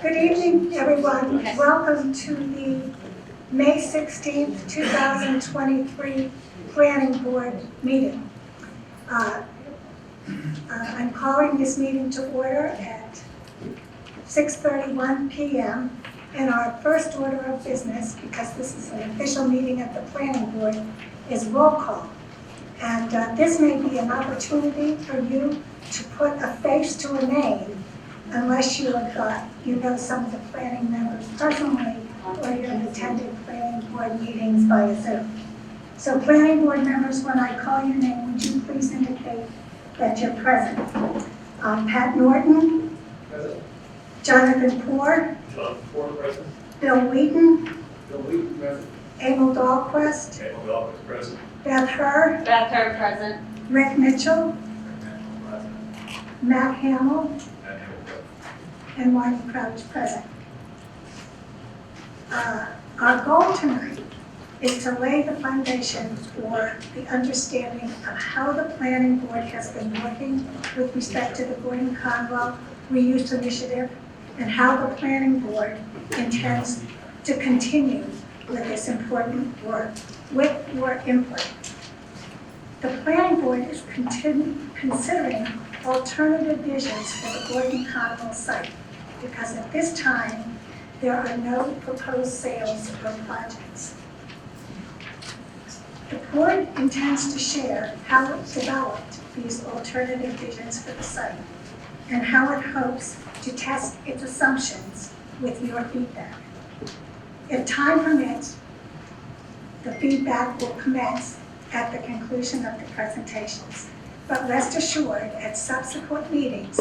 Good evening, everyone. Welcome to the May 16th, 2023 Planning Board meeting. I'm calling this meeting to order at 6:31 p.m. And our first order of business, because this is an official meeting of the Planning Board, is roll call. And this may be an opportunity for you to put a face to a name, unless you have some of the planning members personally, or you have attended planning board meetings by Zoom. So planning board members, when I call your name, would you please indicate that you're present? Pat Norton. Present. Jonathan Poor. Jonathan Poor, present. Bill Wheaton. Bill Wheaton, present. Emil Dahlquist. Emil Dahlquist, present. Beth Herr. Beth Herr, present. Rick Mitchell. Present. Matt Hamill. And Hamel, present. And Marty Crouch, present. Our goal tonight is to lay the foundation for the understanding of how the planning board has been working with respect to the Gordon-Conwell Reuse Initiative, and how the planning board intends to continue with this important work with your input. The planning board is considering alternative visions for the Gordon-Conwell site, because at this time, there are no proposed sales or projects. The board intends to share how it developed these alternative visions for the site, and how it hopes to test its assumptions with your feedback. If time permits, the feedback will commence at the conclusion of the presentations. But rest assured, at subsequent meetings,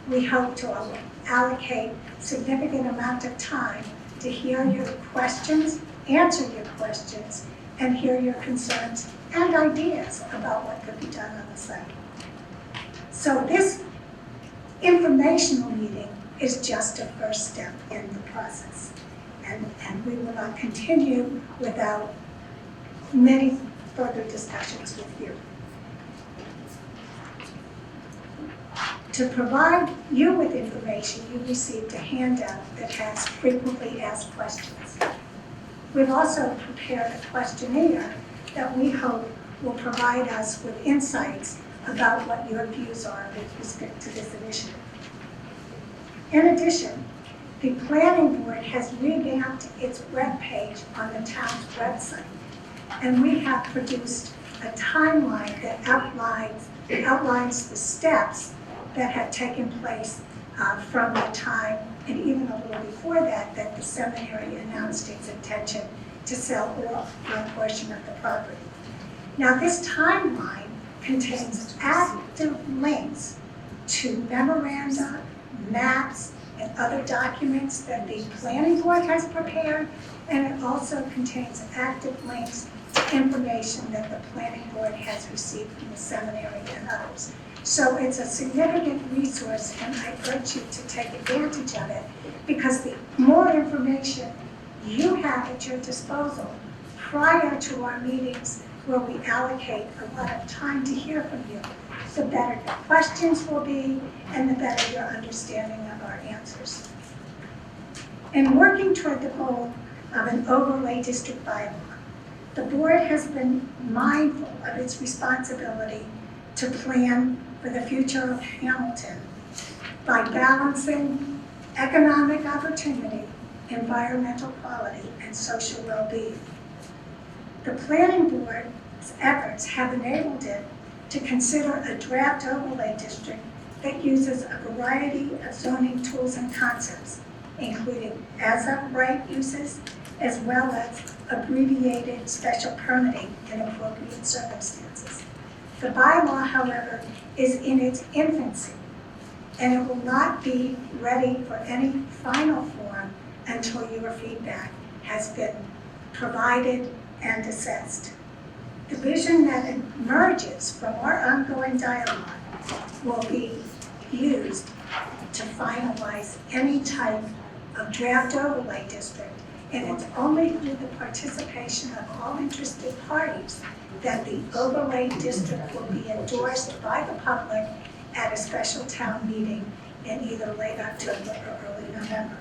we hope to allocate significant amount of time to hear your questions, answer your questions, and hear your concerns and ideas about what could be done on the site. So this informational meeting is just a first step in the process. And we will not continue without many further discussions with you. To provide you with information, you received a handout that has frequently asked questions. We've also prepared a questionnaire that we hope will provide us with insights about what your views are with respect to this initiative. In addition, the planning board has revamped its webpage on the town's website, and we have produced a timeline that outlines the steps that have taken place from the time, and even a little before that, that the seminary announced its intention to sell off a portion of the property. Now, this timeline contains active links to memoranda, maps, and other documents that the planning board has prepared, and it also contains active links to information that the planning board has received from the seminary and others. So it's a significant resource, and I urge you to take advantage of it, because the more information you have at your disposal prior to our meetings, where we allocate a lot of time to hear from you, the better your questions will be, and the better your understanding of our answers. In working toward the goal of an overlay district bylaw, the board has been mindful of its responsibility to plan for the future of Hamilton by balancing economic opportunity, environmental quality, and social well-being. The planning board's efforts have enabled it to consider a draft overlay district that uses a variety of zoning tools and concepts, including as-of-right uses, as well as abbreviated special permitting in appropriate circumstances. The bylaw, however, is in its infancy, and it will not be ready for any final form until your feedback has been provided and assessed. The vision that emerges from our ongoing dialogue will be used to finalize any type of draft overlay district, and it's only through the participation of all interested parties that the overlay district will be endorsed by the public at a special town meeting in either late October or early November.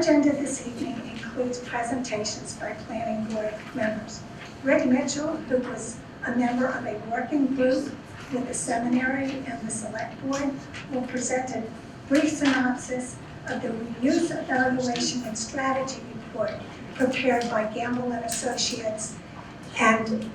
agenda this evening includes presentations by planning board members. Rick Mitchell, who was a member of a working group with the seminary and the select board, will present a brief synopsis of the reuse evaluation and strategy report prepared by Gamble and Associates and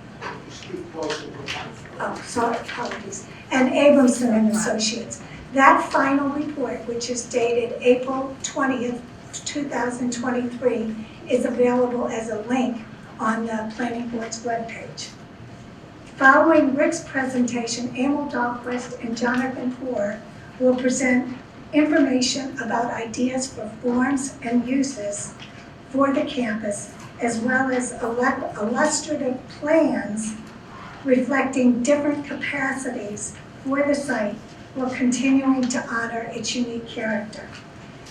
apologies, and Abramson and Associates. That final report, which is dated April 20th, 2023, is available as a link on the Planning Board's webpage. Following Rick's presentation, Emil Dahlquist and Jonathan Hoare will present information about ideas for forms and uses for the campus, as well as illustrative plans reflecting different capacities for the site while continuing to honor its unique character.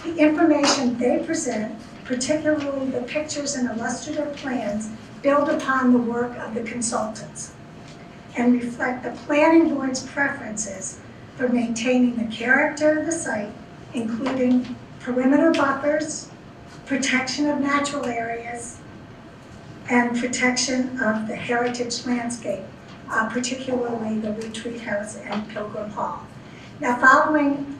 The information they present, particularly the pictures and illustrative plans, build upon the work of the consultants and reflect the planning board's preferences for maintaining the character of the site, including perimeter buffers, protection of natural areas, and protection of the heritage landscape, particularly the Retreat House and Pilgrim Hall. Now, following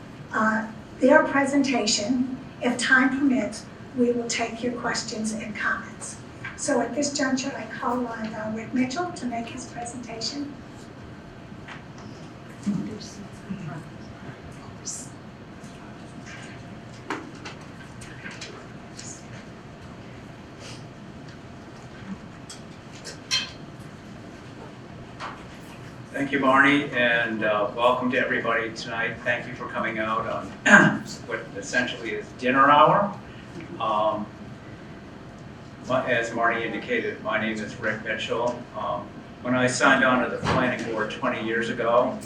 their presentation, if time permits, we will take your questions and comments. So at this juncture, I call on Rick Mitchell to make his presentation. Thank you, Barney, and welcome to everybody tonight. Thank you for coming out on what essentially is dinner hour. As Marty indicated, my name is Rick Mitchell. When I signed on to the planning board 20 years ago,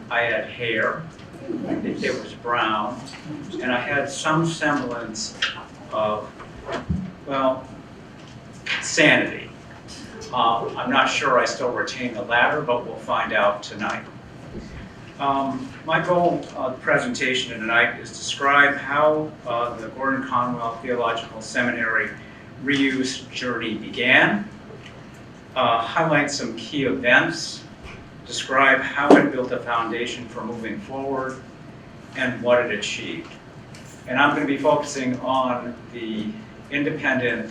I had hair, it was brown, and I had some semblance of, well, sanity. I'm not sure I still retain the latter, but we'll find out tonight. My goal of the presentation tonight is to describe how the Gordon Conwell Theological Seminary reuse journey began, highlight some key events, describe how it built a foundation for moving forward, and what it achieved. And I'm going to be focusing on the independent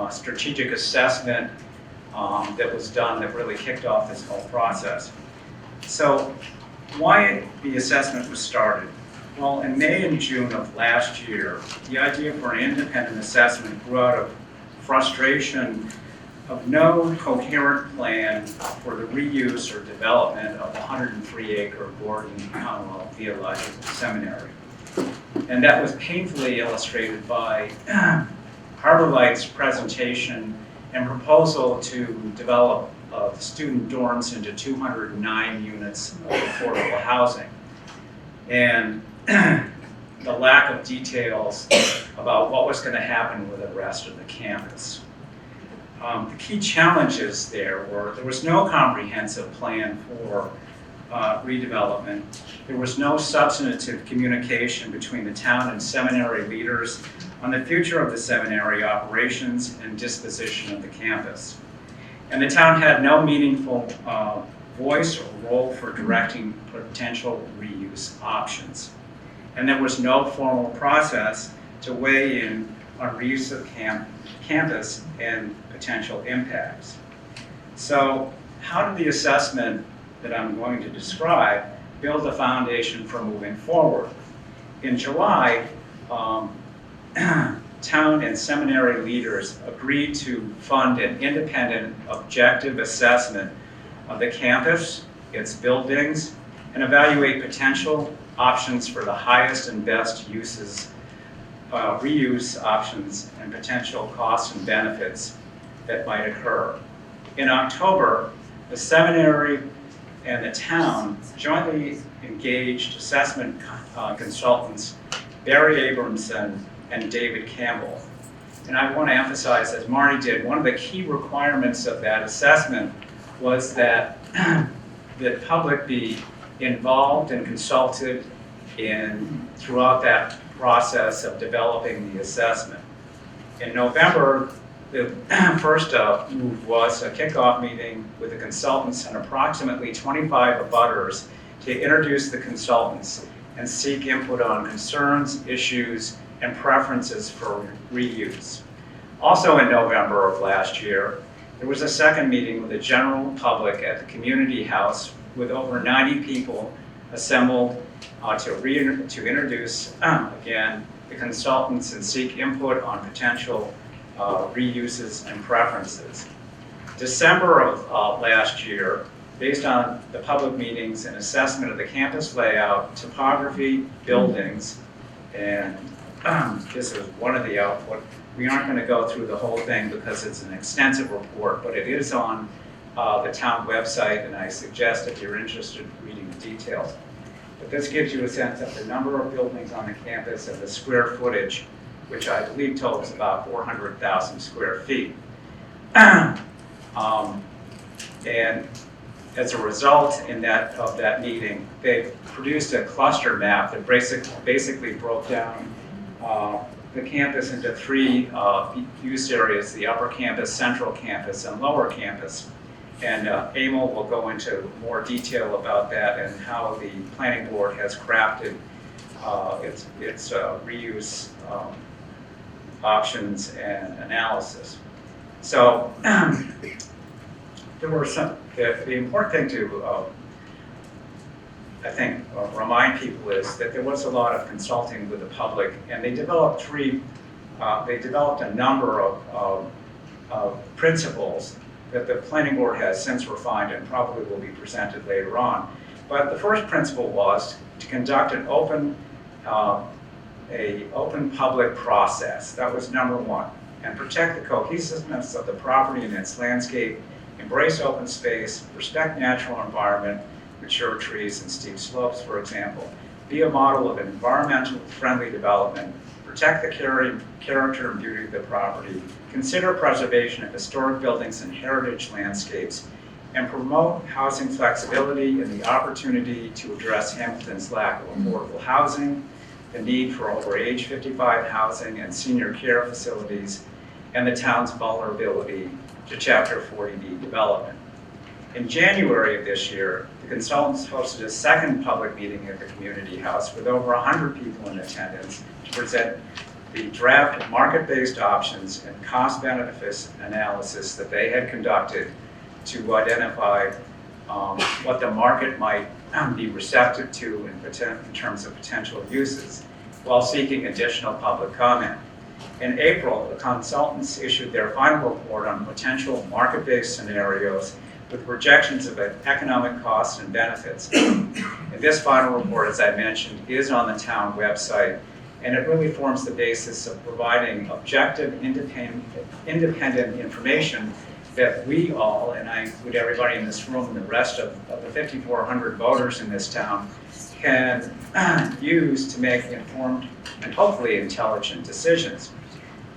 strategic assessment that was done that really kicked off this whole process. So why the assessment was started? Well, in May and June of last year, the idea for an independent assessment grew out of frustration of no coherent plan for the reuse or development of the 103-acre Gordon Conwell Theological Seminary. And that was painfully illustrated by Harbor Light's presentation and proposal to develop the student dorms into 209 units of affordable housing. And the lack of details about what was going to happen with the rest of the campus. The key challenges there was no comprehensive plan for redevelopment. There was no substantive communication between the town and seminary leaders on the future of the seminary operations and disposition of the campus. And the town had no meaningful voice or role for directing potential reuse options. And there was no formal process to weigh in on reuse of campus and potential impacts. So how did the assessment that I'm going to describe build a foundation for moving forward? In July, town and seminary leaders agreed to fund an independent, objective assessment of the campus, its buildings, and evaluate potential options for the highest and best uses, reuse options, and potential costs and benefits that might occur. In October, the seminary and the town jointly engaged assessment consultants Barry Abramson and David Campbell. And I want to emphasize, as Marty did, one of the key requirements of that assessment was that the public be involved and consulted throughout that process of developing the assessment. In November, the first move was a kickoff meeting with the consultants and approximately 25 abutters to introduce the consultants and seek input on concerns, issues, and preferences for reuse. Also in November of last year, there was a second meeting with the general public at the community house with over 90 people assembled to introduce, again, the consultants and seek input on potential reuses and preferences. December of last year, based on the public meetings and assessment of the campus layout, topography, buildings, and this is one of the output. We aren't going to go through the whole thing because it's an extensive report, but it is on the town website, and I suggest if you're interested in reading the details. But this gives you a sense of the number of buildings on the campus and the square footage, which I believe totals about 400,000 square feet. And as a result of that meeting, they produced a cluster map that basically broke down the campus into three use areas: the upper campus, central campus, and lower campus. And Emil will go into more detail about that and how the planning board has crafted its reuse options and analysis. So there were the important thing to I think remind people is that there was a lot of consulting with the public, and they developed a number of principles that the planning board has since refined and probably will be presented later on. But the first principle was to conduct an open public process. That was number one. And protect the cohesiveness of the property and its landscape, embrace open space, respect natural environment, mature trees and steep slopes, for example. Be a model of environmentally friendly development, protect the character and beauty of the property, consider preservation of historic buildings and heritage landscapes, and promote housing flexibility and the opportunity to address Hamilton's lack of affordable housing, the need for over age 55 housing and senior care facilities, and the town's vulnerability to Chapter 40B development. In January of this year, the consultants hosted a second public meeting at the community house with over 100 people in attendance to present the draft market-based options and cost-benefit analysis that they had conducted to identify what the market might be receptive to in terms of potential uses, while seeking additional public comment. In April, the consultants issued their final report on potential market-based scenarios with projections of economic costs and benefits. And this final report, as I mentioned, is on the town website, and it really forms the basis of providing objective, independent information that we all, and I include everybody in this room and the rest of the 5,400 voters in this town, can use to make informed and hopefully intelligent decisions.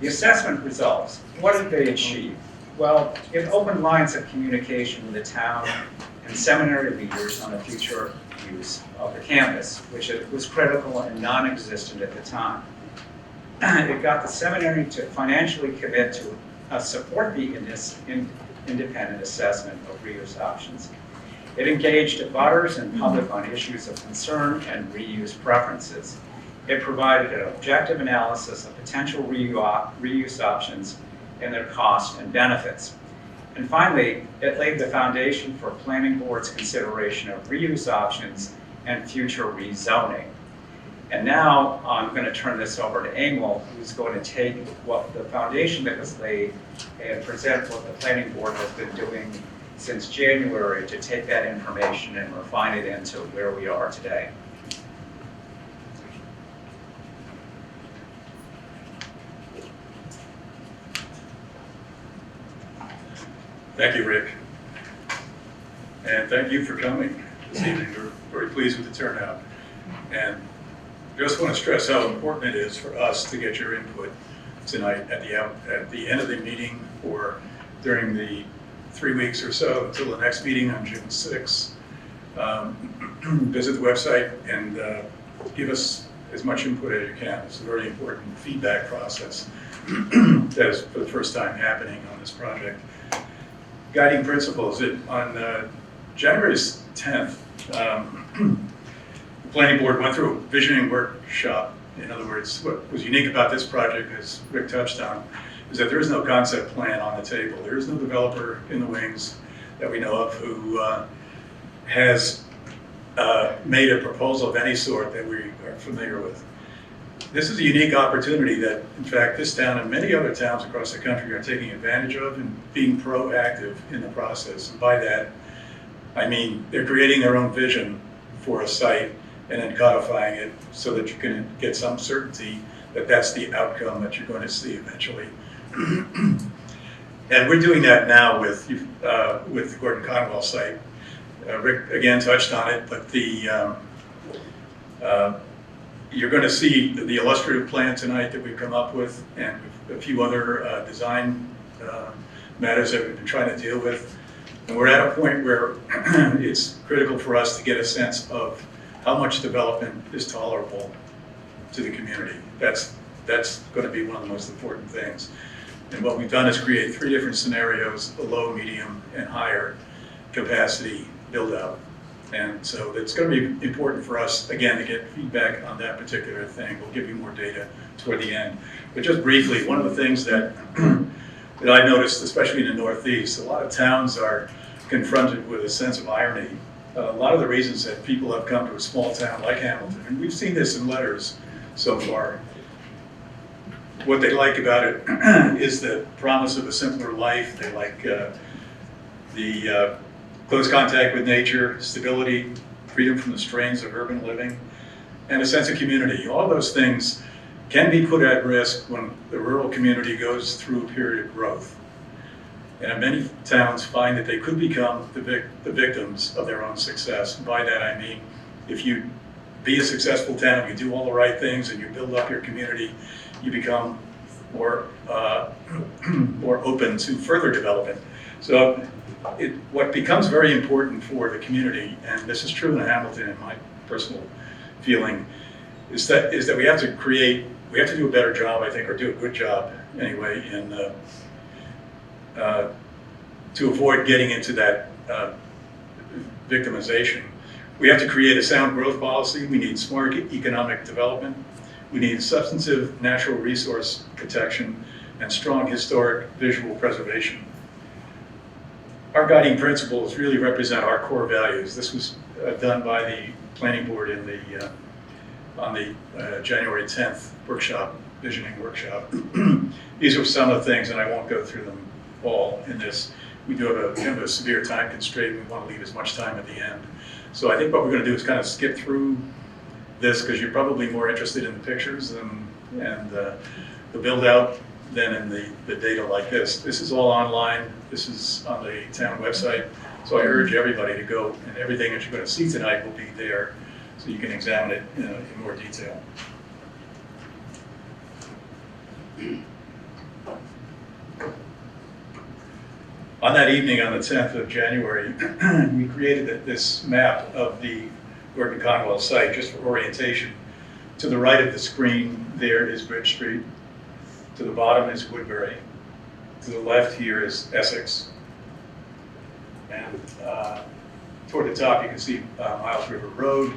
The assessment results, what did they achieve? Well, it opened lines of communication with the town and seminary leaders on the future use of the campus, which was critical and non-existent at the time. It got the seminary to financially commit to support the independent assessment of reuse options. It engaged abutters and public on issues of concern and reuse preferences. It provided an objective analysis of potential reuse options and their costs and benefits. And finally, it laid the foundation for planning board's consideration of reuse options and future rezoning. And now I'm going to turn this over to Emil, who's going to take what the foundation that was laid and present what the planning board has been doing since January to take that information and refine it into where we are today. Thank you, Rick. And thank you for coming this evening. We're very pleased with the turnout. And just want to stress how important it is for us to get your input tonight at the end of the meeting or during the 3 weeks or so until the next meeting on June 6th. Visit the website and give us as much input as you can. It's a very important feedback process that is for the first time happening on this project. Guiding principles, on January 10th, the planning board went through a visioning workshop. In other words, what was unique about this project, as Rick touched on, is that there is no concept plan on the table. There is no developer in the wings that we know of who has made a proposal of any sort that we are familiar with. This is a unique opportunity that, in fact, this town and many other towns across the country are taking advantage of and being proactive in the process. And by that, I mean they're creating their own vision for a site and then codifying it so that you can get some certainty that that's the outcome that you're going to see eventually. And we're doing that now with the Gordon Conwell site. Rick again touched on it, but you're going to see the illustrative plan tonight that we've come up with, and a few other design matters that we've been trying to deal with. And we're at a point where it's critical for us to get a sense of how much development is tolerable to the community. That's going to be one of the most important things. And what we've done is create 3 different scenarios: a low, medium, and higher capacity build out. And so it's going to be important for us, again, to get feedback on that particular thing. We'll give you more data toward the end. But just briefly, one of the things that, that I noticed, especially in the Northeast, a lot of towns are confronted with a sense of irony. A lot of the reasons that people have come to a small town like Hamilton, and we've seen this in letters so far, what they like about it is the promise of a simpler life. They like the close contact with nature, stability, freedom from the strains of urban living, and a sense of community. All those things can be put at risk when the rural community goes through a period of growth. And many towns find that they could become the victims of their own success. And by that I mean, if you be a successful town, you do all the right things, and you build up your community, you become more open to further development. So what becomes very important for the community, and this is true in Hamilton in my personal feeling, is that we have to do a better job, I think, or do a good job anyway, in to avoid getting into that victimization. We have to create a sound growth policy. We need smart economic development. We need substantive natural resource protection and strong historic visual preservation. Our guiding principles really represent our core values. This was done by the planning board in on the January 10th workshop, visioning workshop. These are some of the things, and I won't go through them all in this. We do have kind of a severe time constraint. We want to leave as much time at the end. So I think what we're going to do is kind of skip through this, because you're probably more interested in the pictures and the build out than in the data like this. This is all online. This is on the town website. So I urge everybody to go, and everything that you're going to see tonight will be there, so you can examine it in more detail. On that evening, on the 10th of January, we created this map of the Gordon Conwell site, just for orientation. To the right of the screen there is Bridge Street. To the bottom is Woodbury. To the left here is Essex. And toward the top you can see Miles River Road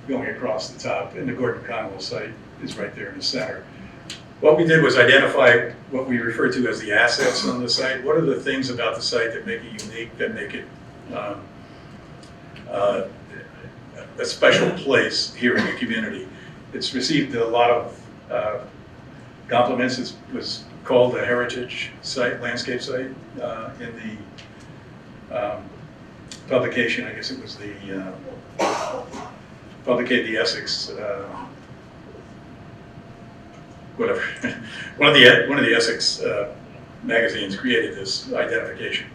going across the top, and the Gordon Conwell site is right there in the center. What we did was identify what we refer to as the assets on the site. What are the things about the site that make it unique, that make it a special place here in the community? It's received a lot of compliments. It was called a heritage site, landscape site, in the publication. I guess it was the publicate the Essex, whatever. one of the Essex magazines created this identification.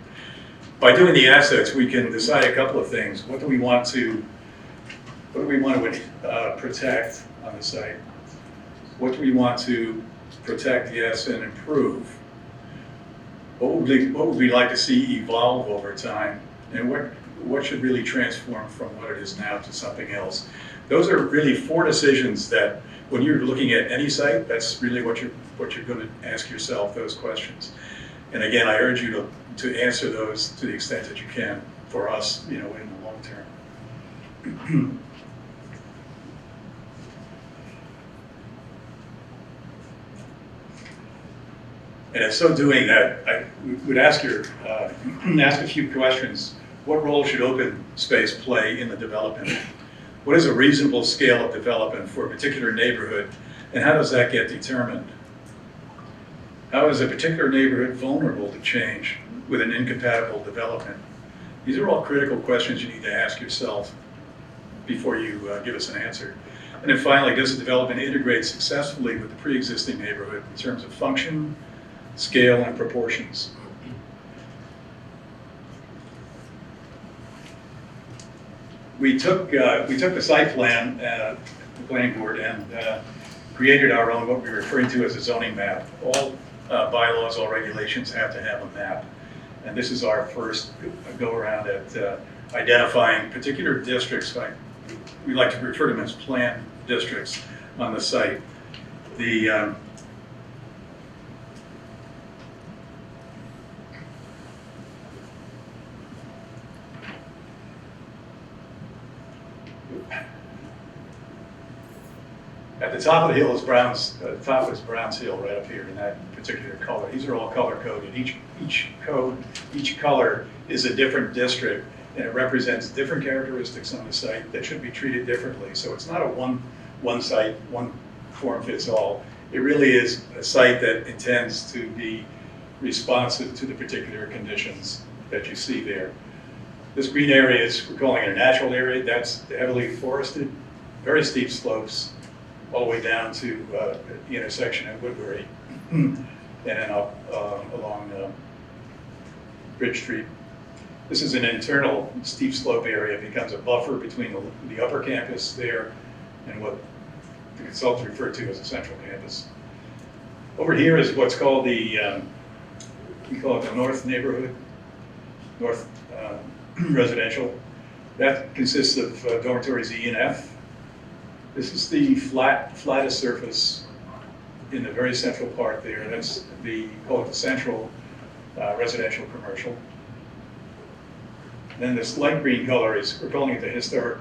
By doing the assets, we can decide a couple of things. What do we want to protect on the site? What do we want to protect, yes, and improve? What would we like to see evolve over time? And what should really transform from what it is now to something else? Those are really 4 decisions that, when you're looking at any site, that's really what you're going to ask yourself, those questions. And again, I urge you to answer those to the extent that you can for us, in the long term. And in so doing, I would ask a few questions. What role should open space play in the development? What is a reasonable scale of development for a particular neighborhood, and how does that get determined? How is a particular neighborhood vulnerable to change with an incompatible development? These are all critical questions you need to ask yourself before you give us an answer. And then finally, does the development integrate successfully with the pre-existing neighborhood in terms of function, scale, and proportions? We took the site plan, the planning board, and created our own, what we're referring to as a zoning map. All bylaws, all regulations have to have a map. And this is our first go-around at identifying particular districts. We like to refer to them as planned districts on the site. At the top of the hill is Browns Hill, right up here in that particular color. These are all color coded. Each color is a different district, and it represents different characteristics on the site that should be treated differently. So it's not a one site, one form fits all. It really is a site that intends to be responsive to the particular conditions that you see there. This green area we're calling it a natural area. That's heavily forested, very steep slopes, all the way down to the intersection at Woodbury, and then up along Bridge Street. This is an internal steep slope area. It becomes a buffer between the upper campus there and what the consultants refer to as the central campus. Over here is what's called we call it the North neighborhood, North residential. That consists of dormitories E and F. This is the flattest surface in the very central part there. That's call it the central residential commercial. Then this light green color we're calling it the historic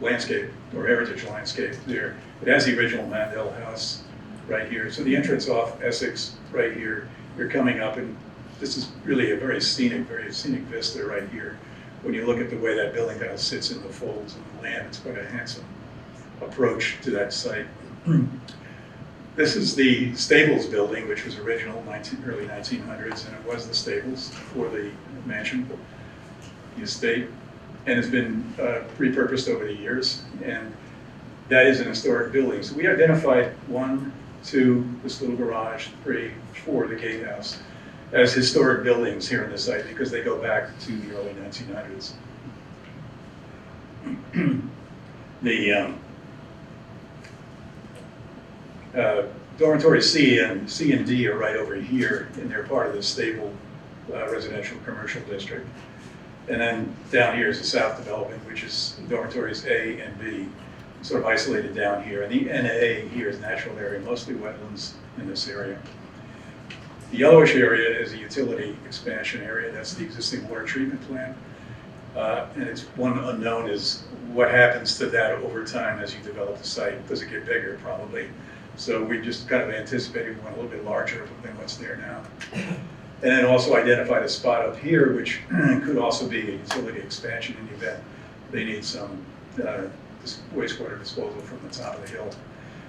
landscape or heritage landscape there. It has the original Mandel house right here. So the entrance off Essex right here, you're coming up, and this is really a very scenic vista right here. When you look at the way that building kind of sits in the folds of the land, it's quite a handsome approach to that site. This is the Stables building, which was original, early 1900s, and it was the stables for the mansion, the estate, and it's been repurposed over the years, and that is an historic building. So we identified 1, 2, this little garage, 3, 4, the gatehouse, as historic buildings here on the site because they go back to the early 1900s. The dormitories C and D are right over here, and they're part of the stable residential commercial district. And then down here is the south development, which is dormitories A and B, sort of isolated down here. And the NA here is natural area, mostly wetlands in this area. The yellowish area is a utility expansion area. That's the existing water treatment plant. And it's one unknown is what happens to that over time as you develop the site. Does it get bigger? Probably. So we just kind of anticipated we want a little bit larger than what's there now. And then also identified a spot up here, which could also be a utility expansion in the event they need some wastewater disposal from the top of the hill.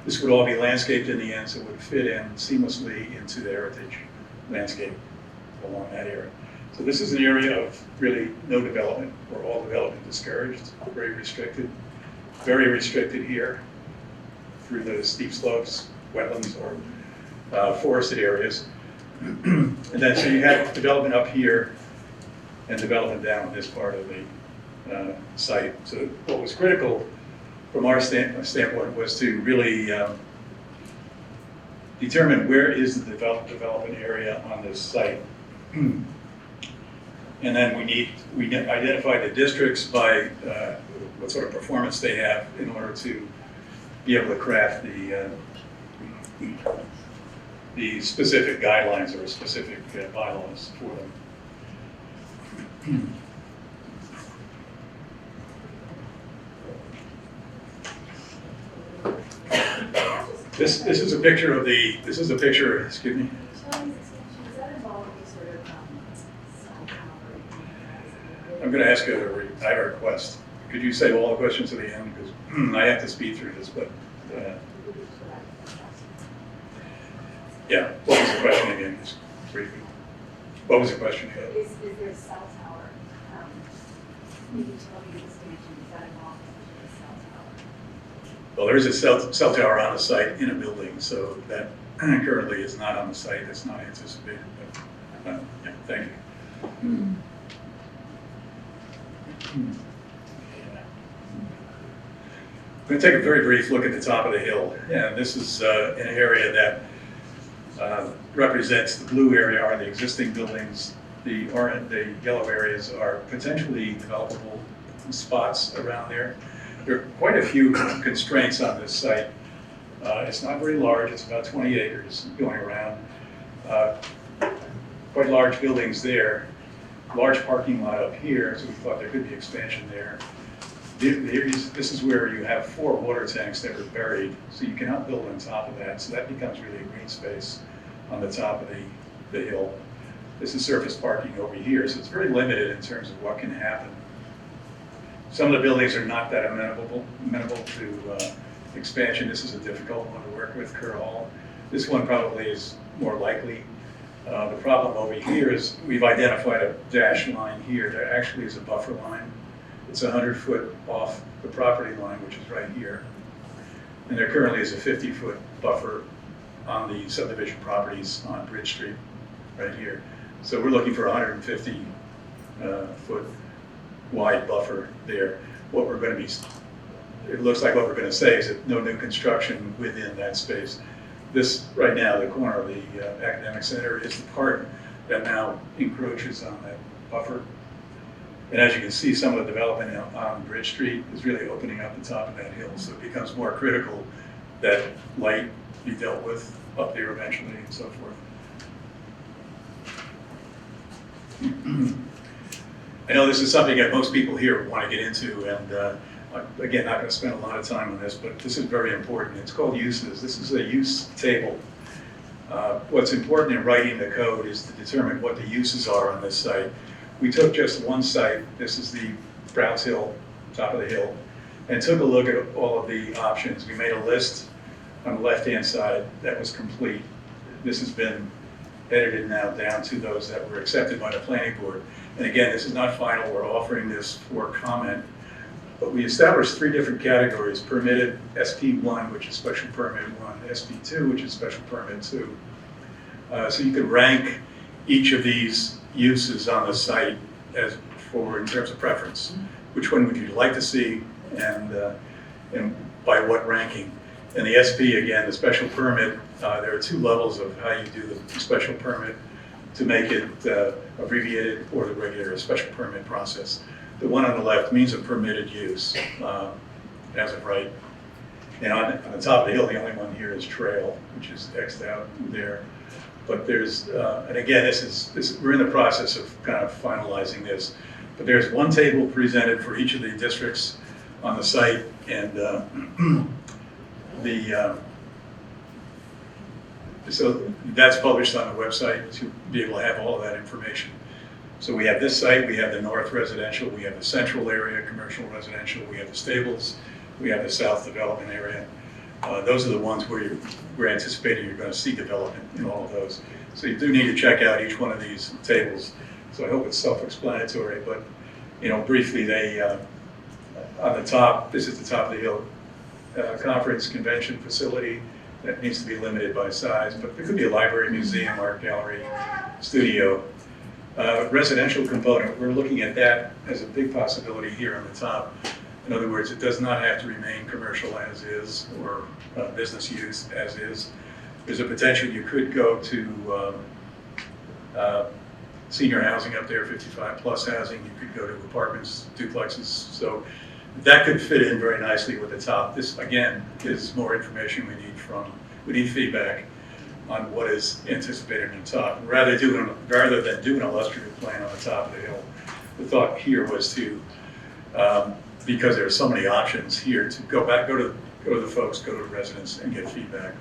This would all be landscaped in the end, so it would fit in seamlessly into the heritage landscape along that area. So this is an area of really no development, or all development discouraged, very restricted here through the steep slopes, wetlands, or forested areas. And then so you have development up here and development down in this part of the site. So what was critical from our standpoint was to really determine where is the development area on this site. And then we identify the districts by what sort of performance they have in order to be able to craft the specific guidelines or specific bylaws for them. This is a picture of excuse me. I'm going to ask I have a request. Could you save all the questions to the end? Because I have to speed through this, but yeah. What was the question again? Just briefly. What was the question again? Is there a cell tower? The utility expansion, is that involved in the cell tower? Well, there is a cell tower on the site in a building, so that currently is not on the site. It's not anticipated. But, yeah, thank you. I'm going to take a very brief look at the top of the hill. And this is an area that represents the blue area are the existing buildings. The yellow areas are potentially developable spots around there. There are quite a few constraints on this site. It's not very large. It's about 20 acres going around. Quite large buildings there. Large parking lot up here, so we thought there could be expansion there. This is where you have 4 water tanks that are buried, so you cannot build on top of that. So that becomes really a green space on the top of the hill. This is surface parking over here, so it's very limited in terms of what can happen. Some of the buildings are not that amenable to expansion. This is a difficult one to work with, Kerr Hall. This one probably is more likely. The problem over here is we've identified a dashed line here that actually is a buffer line. It's 100 foot off the property line, which is right here. And there currently is a 50-foot buffer on the subdivision properties on Bridge Street, right here. So we're looking for a 150 foot wide buffer there. What we're going to be, it looks like what we're going to say is that no new construction within that space. This, right now, the corner of the academic center is the part that now encroaches on that buffer. And as you can see, some of the development on Bridge Street is really opening up the top of that hill. So it becomes more critical that light be dealt with up there eventually and so forth. I know this is something that most people here want to get into, and again, not going to spend a lot of time on this, but this is very important. It's called uses. This is a use table. What's important in writing the code is to determine what the uses are on this site. We took just one site, this is the Browns Hill, top of the hill, and took a look at all of the options. We made a list on the left-hand side that was complete. This has been edited now down to those that were accepted by the planning board. And again, this is not final, we're offering this for comment. But we established 3 different categories: permitted, SP1, which is special permit 1, SP2, which is special permit 2. So you could rank each of these uses on the site in terms of preference. Which one would you like to see, and by what ranking? And the SP, again, the special permit, there are 2 levels of how you do the special permit to make it abbreviated or the regular special permit process. The one on the left means a permitted use as of right. And on the top of the hill, the only one here is trail, which is X'd out there. But there's, and again, we're in the process of kind of finalizing this. But there's one table presented for each of the districts on the site, and so that's published on the website to be able to have all of that information. So we have this site, we have the north residential, we have the central area, commercial residential, we have the stables, we have the south development area. Those are the ones where we're anticipating you're going to see development in all of those. So you do need to check out each one of these tables. So I hope it's self-explanatory, but briefly, they on the top, this is the top of the hill, conference convention facility that needs to be limited by size, but there could be a library, museum, art gallery, studio. Residential component, we're looking at that as a big possibility here on the top. In other words, it does not have to remain commercial as is or business use as is. There's a potential you could go to senior housing up there, 55 plus housing. You could go to apartments, duplexes. So that could fit in very nicely with the top. This, again, is more information we need feedback on what is anticipated in the top. Rather than do an illustrative plan on the top of the hill, the thought here was to, because there are so many options here, to go to the folks, go to the residents and get feedback.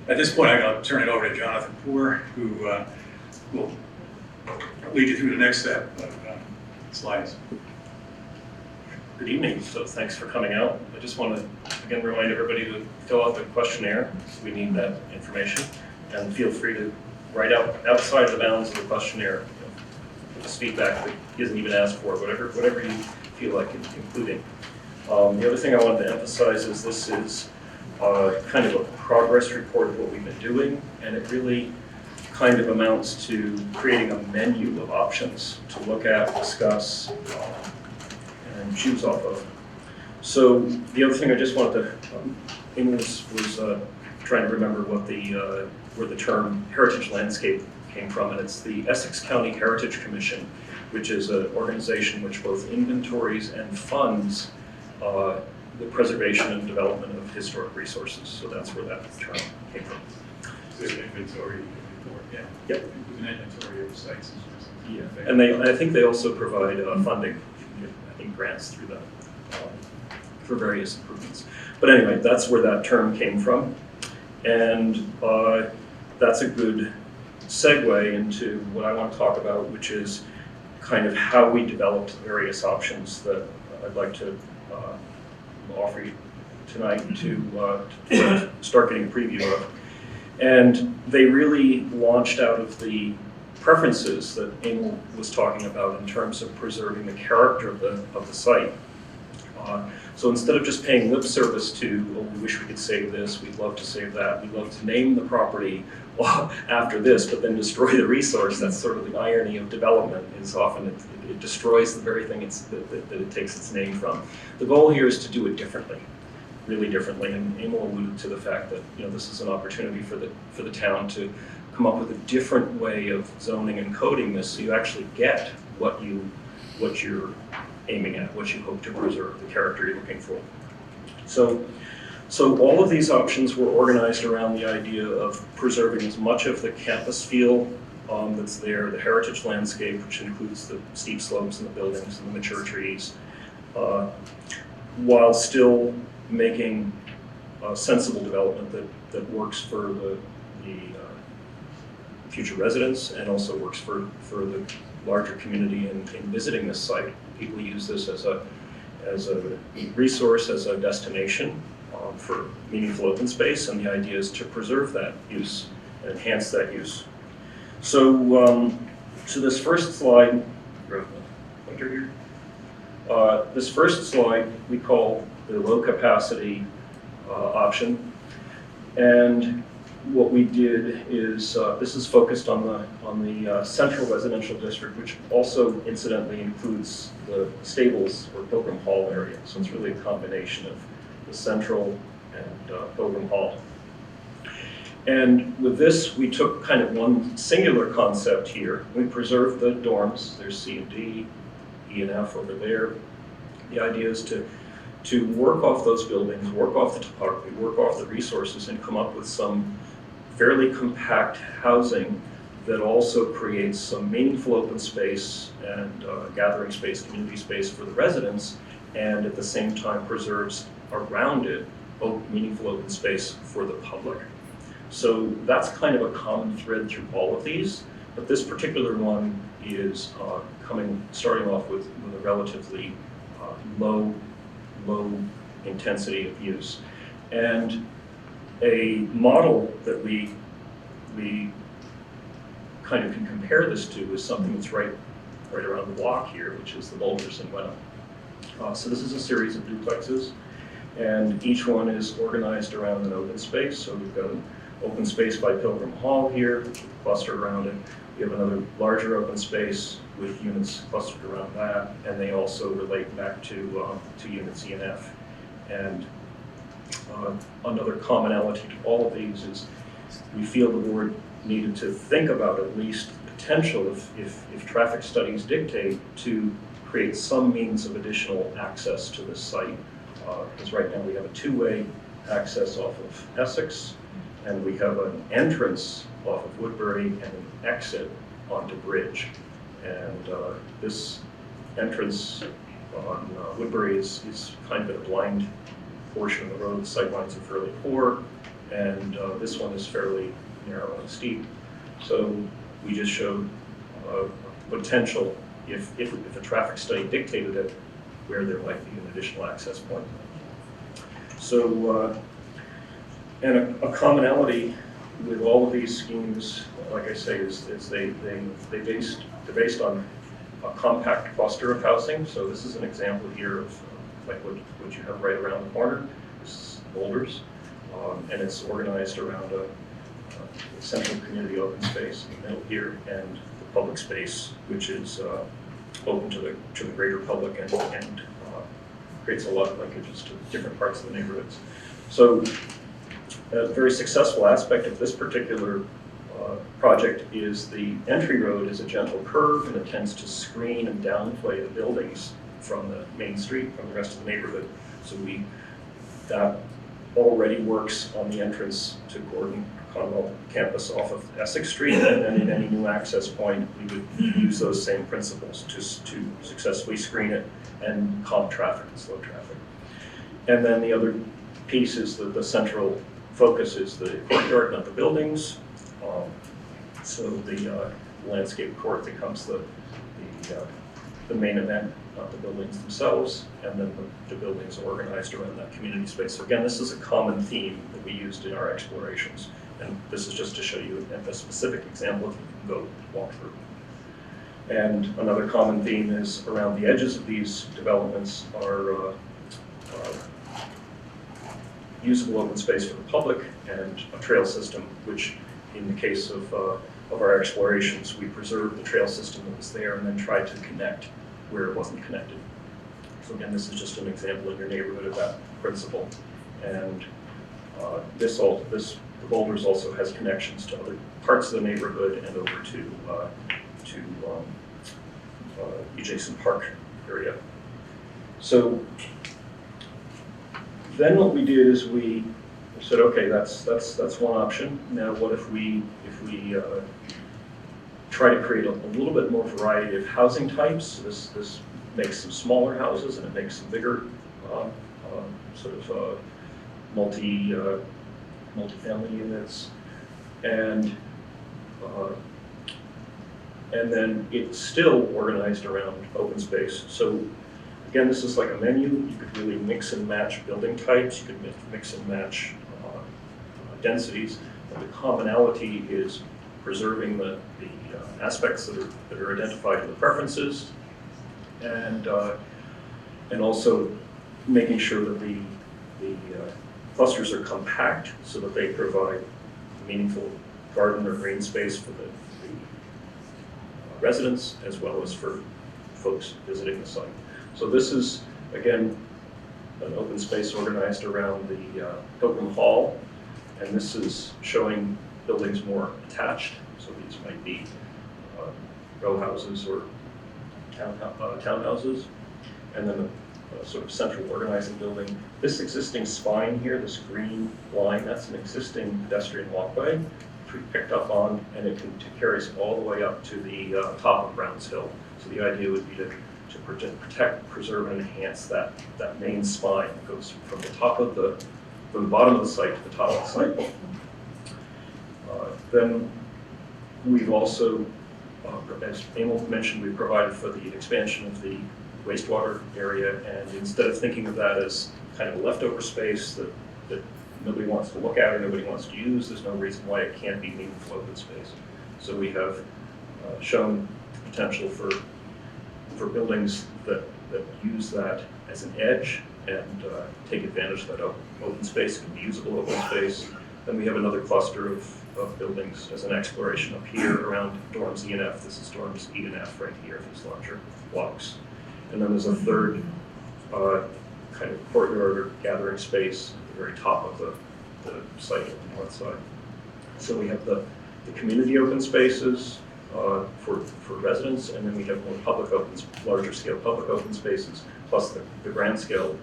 At this point, I'm going to turn it over to Jonathan Poor, who will lead you through the next set of slides. Good evening, so thanks for coming out. I just want to again remind everybody to fill out the questionnaire. We need that information, and feel free to write out outside the bounds of the questionnaire, just feedback that isn't even asked for, whatever you feel like including. The other thing I wanted to emphasize is this is kind of a progress report of what we've been doing, and it really kind of amounts to creating a menu of options to look at, discuss, and choose off of. So the other thing I just wanted to, Amy was trying to remember what where the term heritage landscape came from, and it's the Essex County Heritage Commission, which is an organization which both inventories and funds the preservation and development of historic resources. So that's where that term came from. This is an inventory report, yeah. Yep. It was an inventory of sites. Yeah, and I think they also provide funding, I think grants through that for various improvements. But anyway, that's where that term came from, and that's a good segue into what I want to talk about, which is kind of how we developed various options that I'd like to offer you tonight to start getting a preview of. And they really launched out of the preferences that Emil was talking about in terms of preserving the character of the site. So instead of just paying lip service to, oh, we wish we could save this, we'd love to save that, we'd love to name the property after this, but then destroy the resource, that's sort of the irony of development, is often it destroys the very thing that it takes its name from. The goal here is to do it differently, really differently, and Emil alluded to the fact that this is an opportunity for the town to come up with a different way of zoning and coding this, so you actually get what you're aiming at, what you hope to preserve, the character you're looking for. So all of these options were organized around the idea of preserving as much of the campus feel that's there, the heritage landscape, which includes the steep slopes and the buildings and the mature trees, while still making sensible development that works for the future residents and also works for the larger community in visiting this site. People use this as a resource, as a destination for meaningful open space, and the idea is to preserve that use and enhance that use. So, this first slide, pointer here. This first slide we call the low capacity option, and what we did is this is focused on the central residential district, which also incidentally includes the stables or Pilgrim Hall area. So it's really a combination of the central and Pilgrim Hall. And with this, we took kind of one singular concept here. We preserved the dorms. There's C and D, E and F over there. The idea is to work off those buildings, work off the topography, work off the resources, and come up with some fairly compact housing that also creates some meaningful open space and gathering space, community space for the residents, and at the same time preserves around it meaningful open space for the public. So that's kind of a common thread through all of these, but this particular one is starting off with a relatively low intensity of use. And a model that we kind of can compare this to is something that's right around the block here, which is the Boulders in Wenham. So this is a series of duplexes, and each one is organized around an open space. So we've got an open space by Pilgrim Hall here, clustered around it. We have another larger open space with units clustered around that, and they also relate back to units E and F. And another commonality to all of these is we feel the board needed to think about at least potential, if traffic studies dictate, to create some means of additional access to this site. Because right now we have a two-way access off of Essex, and we have an entrance off of Woodbury and an exit onto Bridge. And this entrance on Woodbury is kind of in a blind portion of the road. The sightlines are fairly poor, and this one is fairly narrow and steep. So we just showed potential, if a traffic study dictated it, where there might be an additional access point. So, and a commonality with all of these schemes, like I say, is they're based on a compact cluster of housing. So this is an example here of like what you have right around the corner. This is Boulders, and it's organized around a central community open space in the middle here, and the public space, which is open to the greater public and creates a lot of linkages to different parts of the neighborhoods. So a very successful aspect of this particular project is the entry road is a gentle curve, and it tends to screen and downplay the buildings from the main street, from the rest of the neighborhood. So that already works on the entrance to Gordon Conwell campus off of Essex Street, and then in any new access point, we would use those same principles to successfully screen it and calm traffic and slow traffic. And then the other piece is that the central focus is the courtyard, not the buildings. So the landscape court becomes the main event, not the buildings themselves, and then the buildings are organized around that community space. So again, this is a common theme that we used in our explorations, and this is just to show you a specific example that you can go walk through. And another common theme is around the edges of these developments are usable open space for the public and a trail system, which in the case of our explorations, we preserved the trail system that was there and then tried to connect where it wasn't connected. So again, this is just an example in your neighborhood of that principle. And the Boulders also has connections to other parts of the neighborhood and over to adjacent park area. So then what we did is we said, okay, that's one option. Now what if we try to create a little bit more variety of housing types? This makes some smaller houses and it makes some bigger multi-family units, and then it's still organized around open space. So again, this is like a menu. You could really mix and match building types. You could mix and match densities. And the commonality is preserving the aspects that are identified in the preferences, and also making sure that the clusters are compact so that they provide meaningful garden or green space for the residents as well as for folks visiting the site. So this is, again, an open space organized around the Pilgrim Hall, and this is showing buildings more attached. So these might be row houses or townhouses, and then a sort of central organizing building. This existing spine here, this green line, that's an existing pedestrian walkway, which we picked up on, and it carries all the way up to the top of Browns Hill. So the idea would be to protect, preserve, and enhance that main spine that goes from the bottom of the site to the top of the site. Then we've also, as Emil mentioned, we provided for the expansion of the wastewater area, and instead of thinking of that as kind of a leftover space that nobody wants to look at or nobody wants to use, there's no reason why it can't be meaningful open space. So we have shown potential for buildings that use that as an edge and take advantage of that open space, can be usable open space. Then we have another cluster of buildings as an exploration up here around dorms E and F. This is dorms E and F right here, these larger blocks. And then there's a third kind of courtyard or gathering space at the very top of the site on the north side. So we have the community open spaces, for residents, and then we have more larger scale public open spaces, plus the grand scale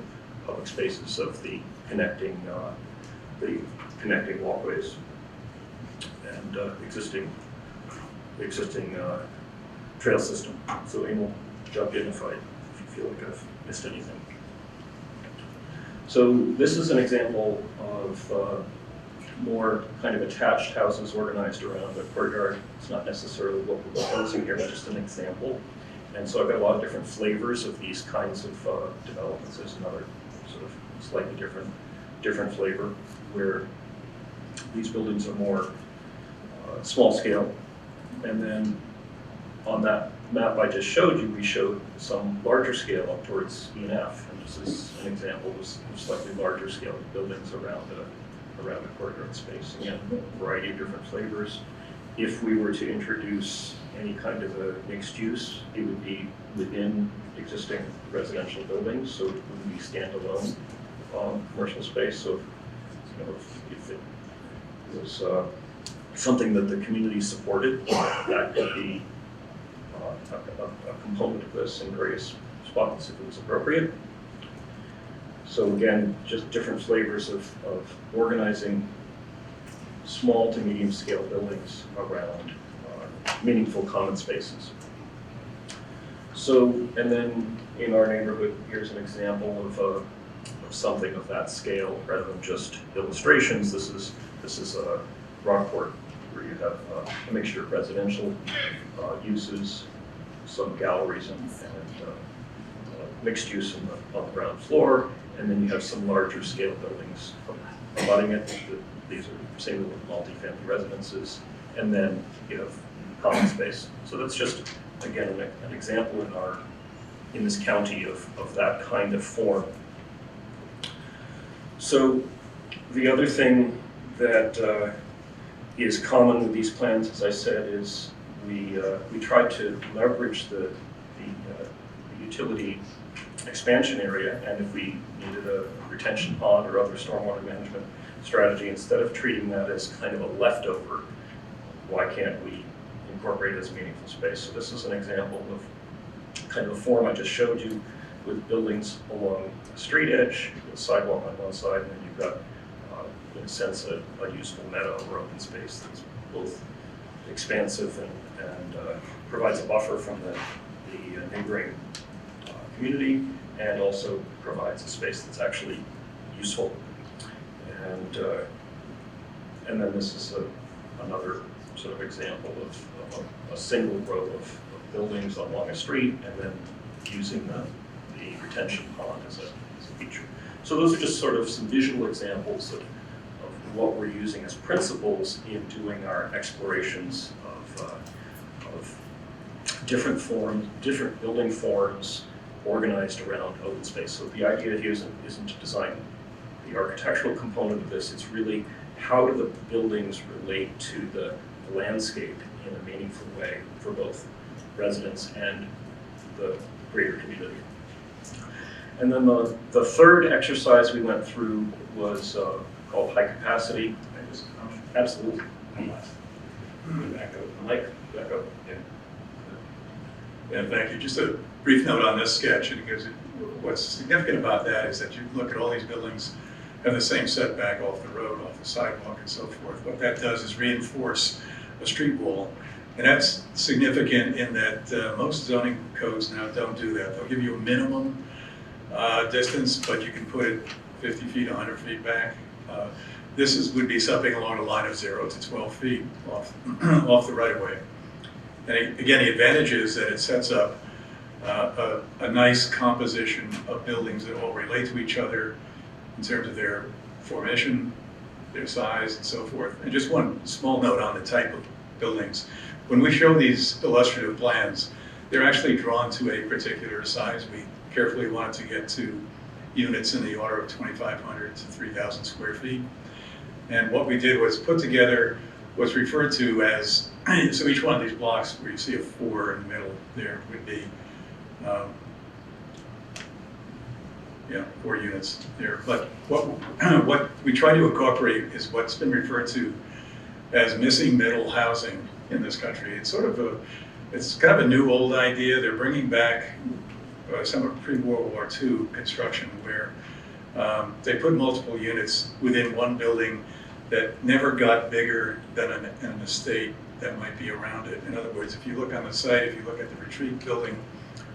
public spaces of the connecting walkways and existing trail system. So Emil, jump in if you feel like I've missed anything. So this is an example of more kind of attached houses organized around a courtyard. It's not necessarily what we're proposing here, but just an example. And so I've got a lot of different flavors of these kinds of developments. There's another sort of slightly different flavor where these buildings are more small scale. And then on that map I just showed you, we showed some larger scale up towards E&F. And this is an example of slightly larger scale buildings around a courtyard space. Again, a variety of different flavors. If we were to introduce any kind of a mixed use, it would be within existing residential buildings, so it wouldn't be standalone commercial space. So, if it was something that the community supported, that could be a component of this in various spots if it was appropriate. So again, just different flavors of organizing small to medium scale buildings around meaningful common spaces. So, and then in our neighborhood, here's an example of something of that scale rather than just illustrations. This is Rockport, where you have a mixture of residential uses, some galleries and mixed use on the ground floor, and then you have some larger scale buildings abutting it. These are single multifamily residences, and then you have common space. So that's just, again, an example in this county of that kind of form. So the other thing that is common with these plans, as I said, is we try to leverage the utility expansion area, and if we needed a retention pond or other stormwater management strategy, instead of treating that as kind of a leftover, why can't we incorporate it as meaningful space? So this is an example of kind of a form I just showed you with buildings along the street edge, with a sidewalk on one side, and then you've got, in a sense, a useful meadow or open space that's both expansive and provides a buffer from the neighboring community, and also provides a space that's actually useful. And then this is another sort of example of a single row of buildings along a street, and then using the retention pond as a feature. So those are just sort of some visual examples of what we're using as principles in doing our explorations of different building forms organized around open space. So the idea here isn't to design the architectural component of this, it's really how do the buildings relate to the landscape in a meaningful way for both residents and the greater community. And then the third exercise we went through was called high capacity. Absolutely. Back up. Mike, back up. Yeah, thank you. Just a brief note on this sketch, because what's significant about that is that you look at all these buildings have the same setback off the road, off the sidewalk, and so forth. What that does is reinforce a street wall, and that's significant in that most zoning codes now don't do that. They'll give you a minimum distance, but you can put it 50 feet, 100 feet back. This would be something along the line of 0 to 12 feet off, off the right of way. And again, the advantage is that it sets up a nice composition of buildings that all relate to each other in terms of their formation, their size, and so forth. And just one small note on the type of buildings. When we show these illustrative plans, they're actually drawn to a particular size. We carefully wanted to get to units in the order of 2,500 to 3,000 square feet. And what we did was put together what's referred to as, so each one of these blocks where you see a 4 in the middle there would be 4 units there. But what we try to incorporate is what's been referred to as missing middle housing in this country. It's sort of it's kind of a new old idea. They're bringing back some of pre-World War II construction where they put multiple units within one building that never got bigger than an estate that might be around it. In other words, if you look on the site, if you look at the retreat building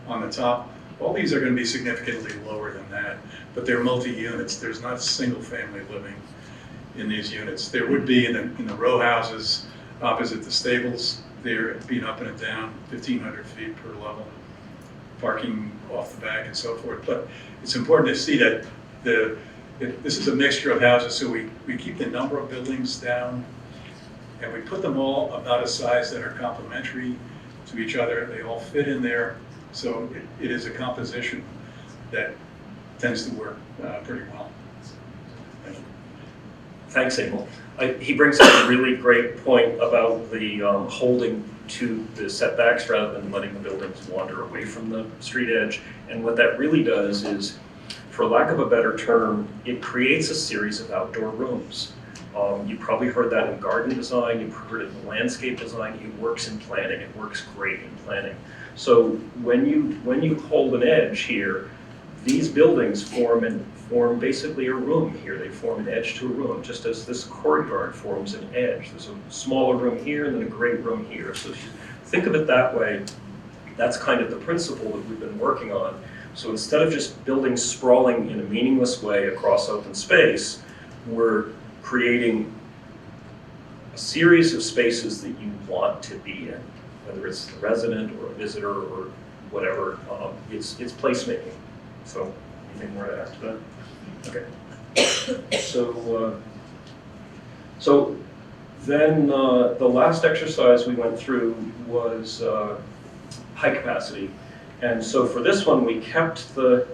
on the top, all these are going to be significantly lower than that, but they're multi-units. There's not single-family living in these units. There would be in the row houses opposite the stables. They're being up and down, 1,500 feet per level, parking off the back and so forth. But it's important to see that this is a mixture of houses, so we keep the number of buildings down, and we put them all about a size that are complementary to each other. They all fit in there, so it is a composition that tends to work pretty well. Thank you. Thanks, Abel. He brings up a really great point about the holding to the setbacks rather than letting the buildings wander away from the street edge. And what that really does is, for lack of a better term, it creates a series of outdoor rooms. You probably heard that in garden design, you've heard it in landscape design, it works in planning, it works great in planning. So when you hold an edge here, these buildings form basically a room here. They form an edge to a room, just as this courtyard forms an edge. There's a smaller room here and then a great room here. So if you think of it that way, that's kind of the principle that we've been working on. So instead of just buildings sprawling in a meaningless way across open space, we're creating a series of spaces that you want to be in, whether it's the resident or a visitor or whatever. It's placemaking. So anything more to add to that? Okay. So then the last exercise we went through was high capacity. And so for this one, we kept the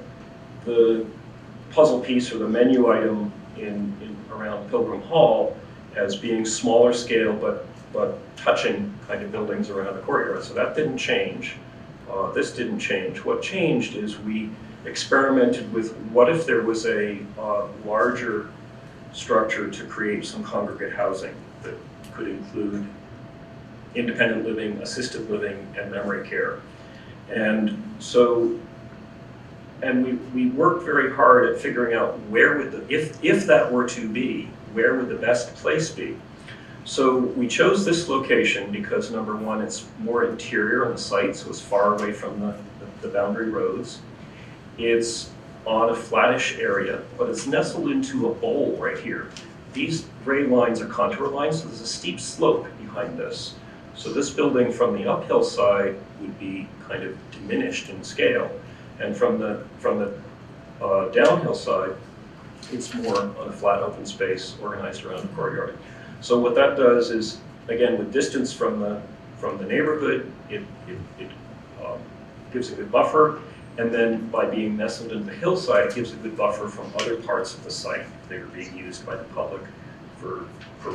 puzzle piece or the menu item in around Pilgrim Hall as being smaller scale, but touching kind of buildings around the courtyard. So that didn't change. This didn't change. What changed is we experimented with what if there was a larger structure to create some congregate housing that could include independent living, assisted living, and memory care. And so, we worked very hard at figuring out where would if that were to be, where would the best place be? So we chose this location because number one, it's more interior on the site, so it's far away from the boundary roads. It's on a flattish area, but it's nestled into a bowl right here. These gray lines are contour lines, so there's a steep slope behind this. So this building from the uphill side would be kind of diminished in scale, and from the downhill side, it's more on a flat open space organized around the courtyard. So what that does is, again, with distance from the neighborhood, it gives a good buffer, and then by being nestled in the hillside, it gives a good buffer from other parts of the site that are being used by the public for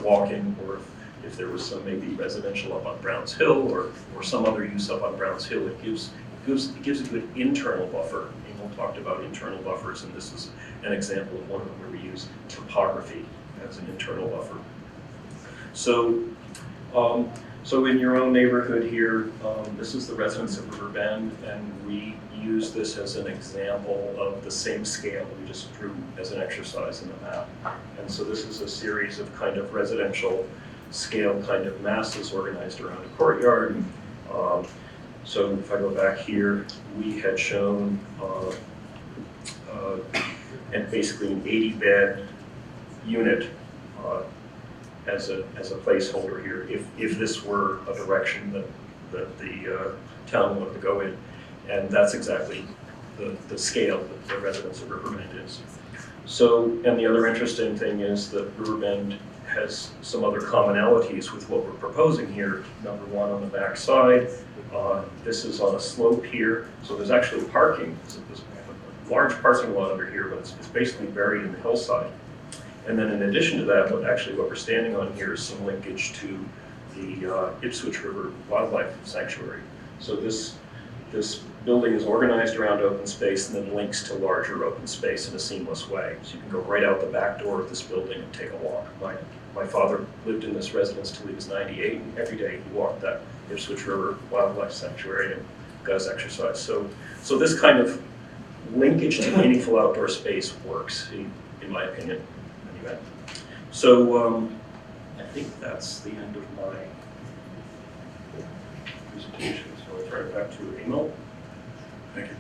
walking, or if there was some maybe residential up on Browns Hill or some other use up on Browns Hill, it gives a good internal buffer. Emil talked about internal buffers, and this is an example of one of them where we use topography as an internal buffer. So, so in your own neighborhood here, this is the residents of River Bend, and we use this as an example of the same scale that we just drew as an exercise in the map. And so this is a series of kind of residential scale kind of masses organized around a courtyard. So if I go back here, we had shown and basically an 80-bed unit as a placeholder here, if this were a direction that the town wanted to go in. And that's exactly the scale that the residents of Riverbend is. So, and the other interesting thing is that Riverbend has some other commonalities with what we're proposing here. Number one, on the back side, this is on a slope here, so there's actually parking. There's a large parking lot under here, but it's basically buried in the hillside. And then in addition to that, what we're standing on here is some linkage to the Ipswich River Wildlife Sanctuary. So this building is organized around open space and then links to larger open space in a seamless way. So you can go right out the back door of this building and take a walk. My father lived in this residence till he was 98, and every day he walked that Ipswich River Wildlife Sanctuary and got his exercise. So this kind of linkage to meaningful outdoor space works, in my opinion, anyway. So I think that's the end of my presentation. So I'll turn it back to Emil. Thank you.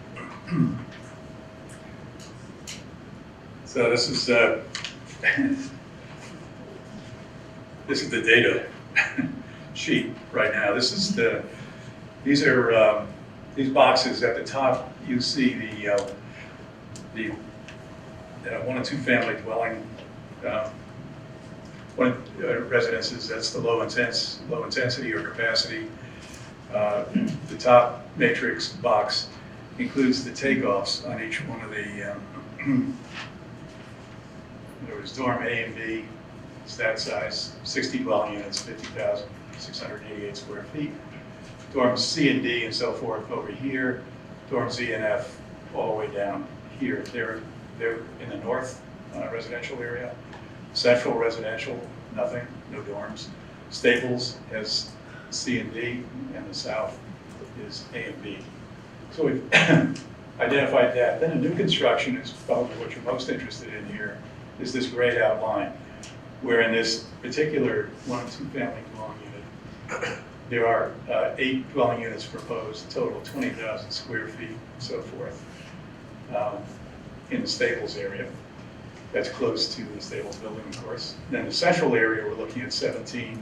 So this is this is the data sheet right now. These are these boxes at the top. You see the 1 and 2 family dwelling residences. That's the low intensity or capacity. The top matrix box includes the takeoffs on each one of the. There was dorm A and B. It's that size, 60 dwelling units, 50,688 square feet. Dorms C and D and so forth over here. Dorms E and F all the way down here. They're in the north residential area. Central residential, nothing, no dorms. Staples has C and D, and the south is A and B. So we've identified that. Then a new construction is probably what you're most interested in here, is this grayed out line, where in this particular 1 and 2 family dwelling unit, there are 8 dwelling units proposed, a total of 20,000 square feet, and so forth, in the Staples area. That's close to the Staples building, of course. Then the central area, we're looking at 17,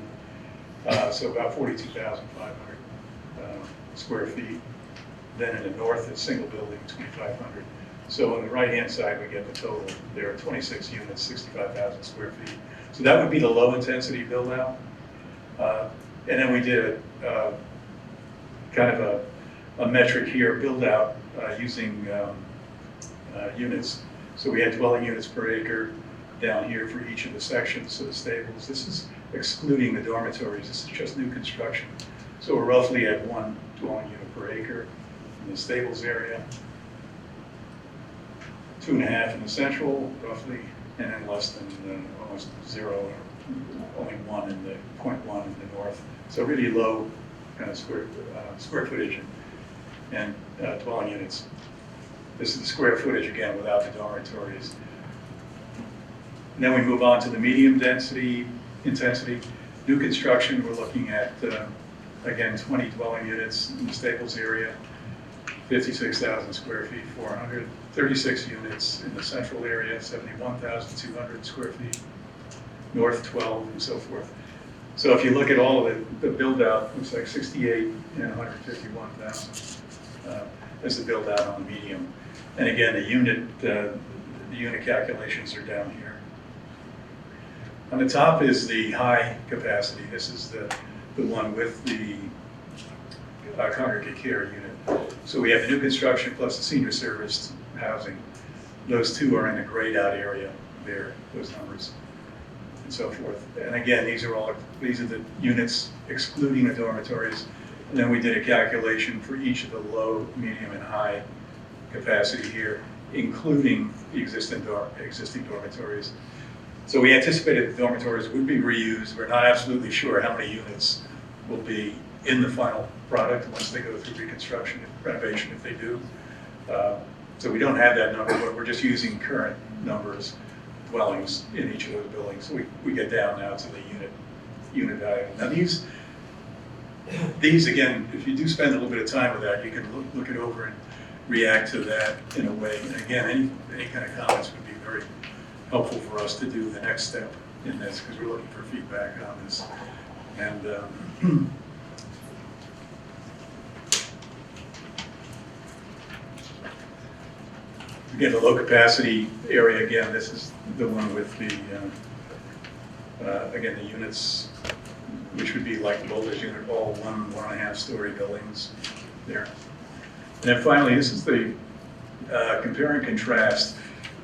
so about 42,500 square feet. Then in the north, it's single building, 2,500. So on the right-hand side, we get the total. There are 26 units, 65,000 square feet. So that would be the low-intensity build-out. And then we did kind of a metric here, build-out using units. So we had dwelling units per acre down here for each of the sections of the Staples. This is excluding the dormitories. This is just new construction. So we're roughly at 1 dwelling unit per acre in the Staples area, 2.5 in the central, roughly, and then less than almost 0, or only 1 in the 0.1 in the north. So really low kind of square footage and dwelling units. This is the square footage again without the dormitories. And then we move on to the medium intensity. New construction, we're looking at, again, 20 dwelling units in the Staples area, 56,000 square feet, 400, 36 units in the central area, 71,200 square feet, north 12, and so forth. So if you look at all of the build out, looks like 68 and 151,000 as the build out on the medium. And again, the unit calculations are down here. On the top is the high capacity. This is the one with the congregate care unit. So we have the new construction plus the senior service housing. Those two are in the grayed out area there, those numbers, and so forth. And again, these are the units excluding the dormitories. And then we did a calculation for each of the low, medium, and high capacity here, including the existing dormitories. So we anticipated the dormitories would be reused. We're not absolutely sure how many units will be in the final product once they go through reconstruction and renovation, if they do. So we don't have that number, but we're just using current numbers, dwellings in each of those buildings. So we get down now to the unit value. Now these again, if you do spend a little bit of time with that, you can look it over and react to that in a way. And again, any kind of comments would be very helpful for us to do the next step in this, because we're looking for feedback on this. And again, the low capacity area, again, this is the one with the, again, the units, which would be like the Boulders unit, all 1.5 story buildings there. And then finally, this is the compare and contrast.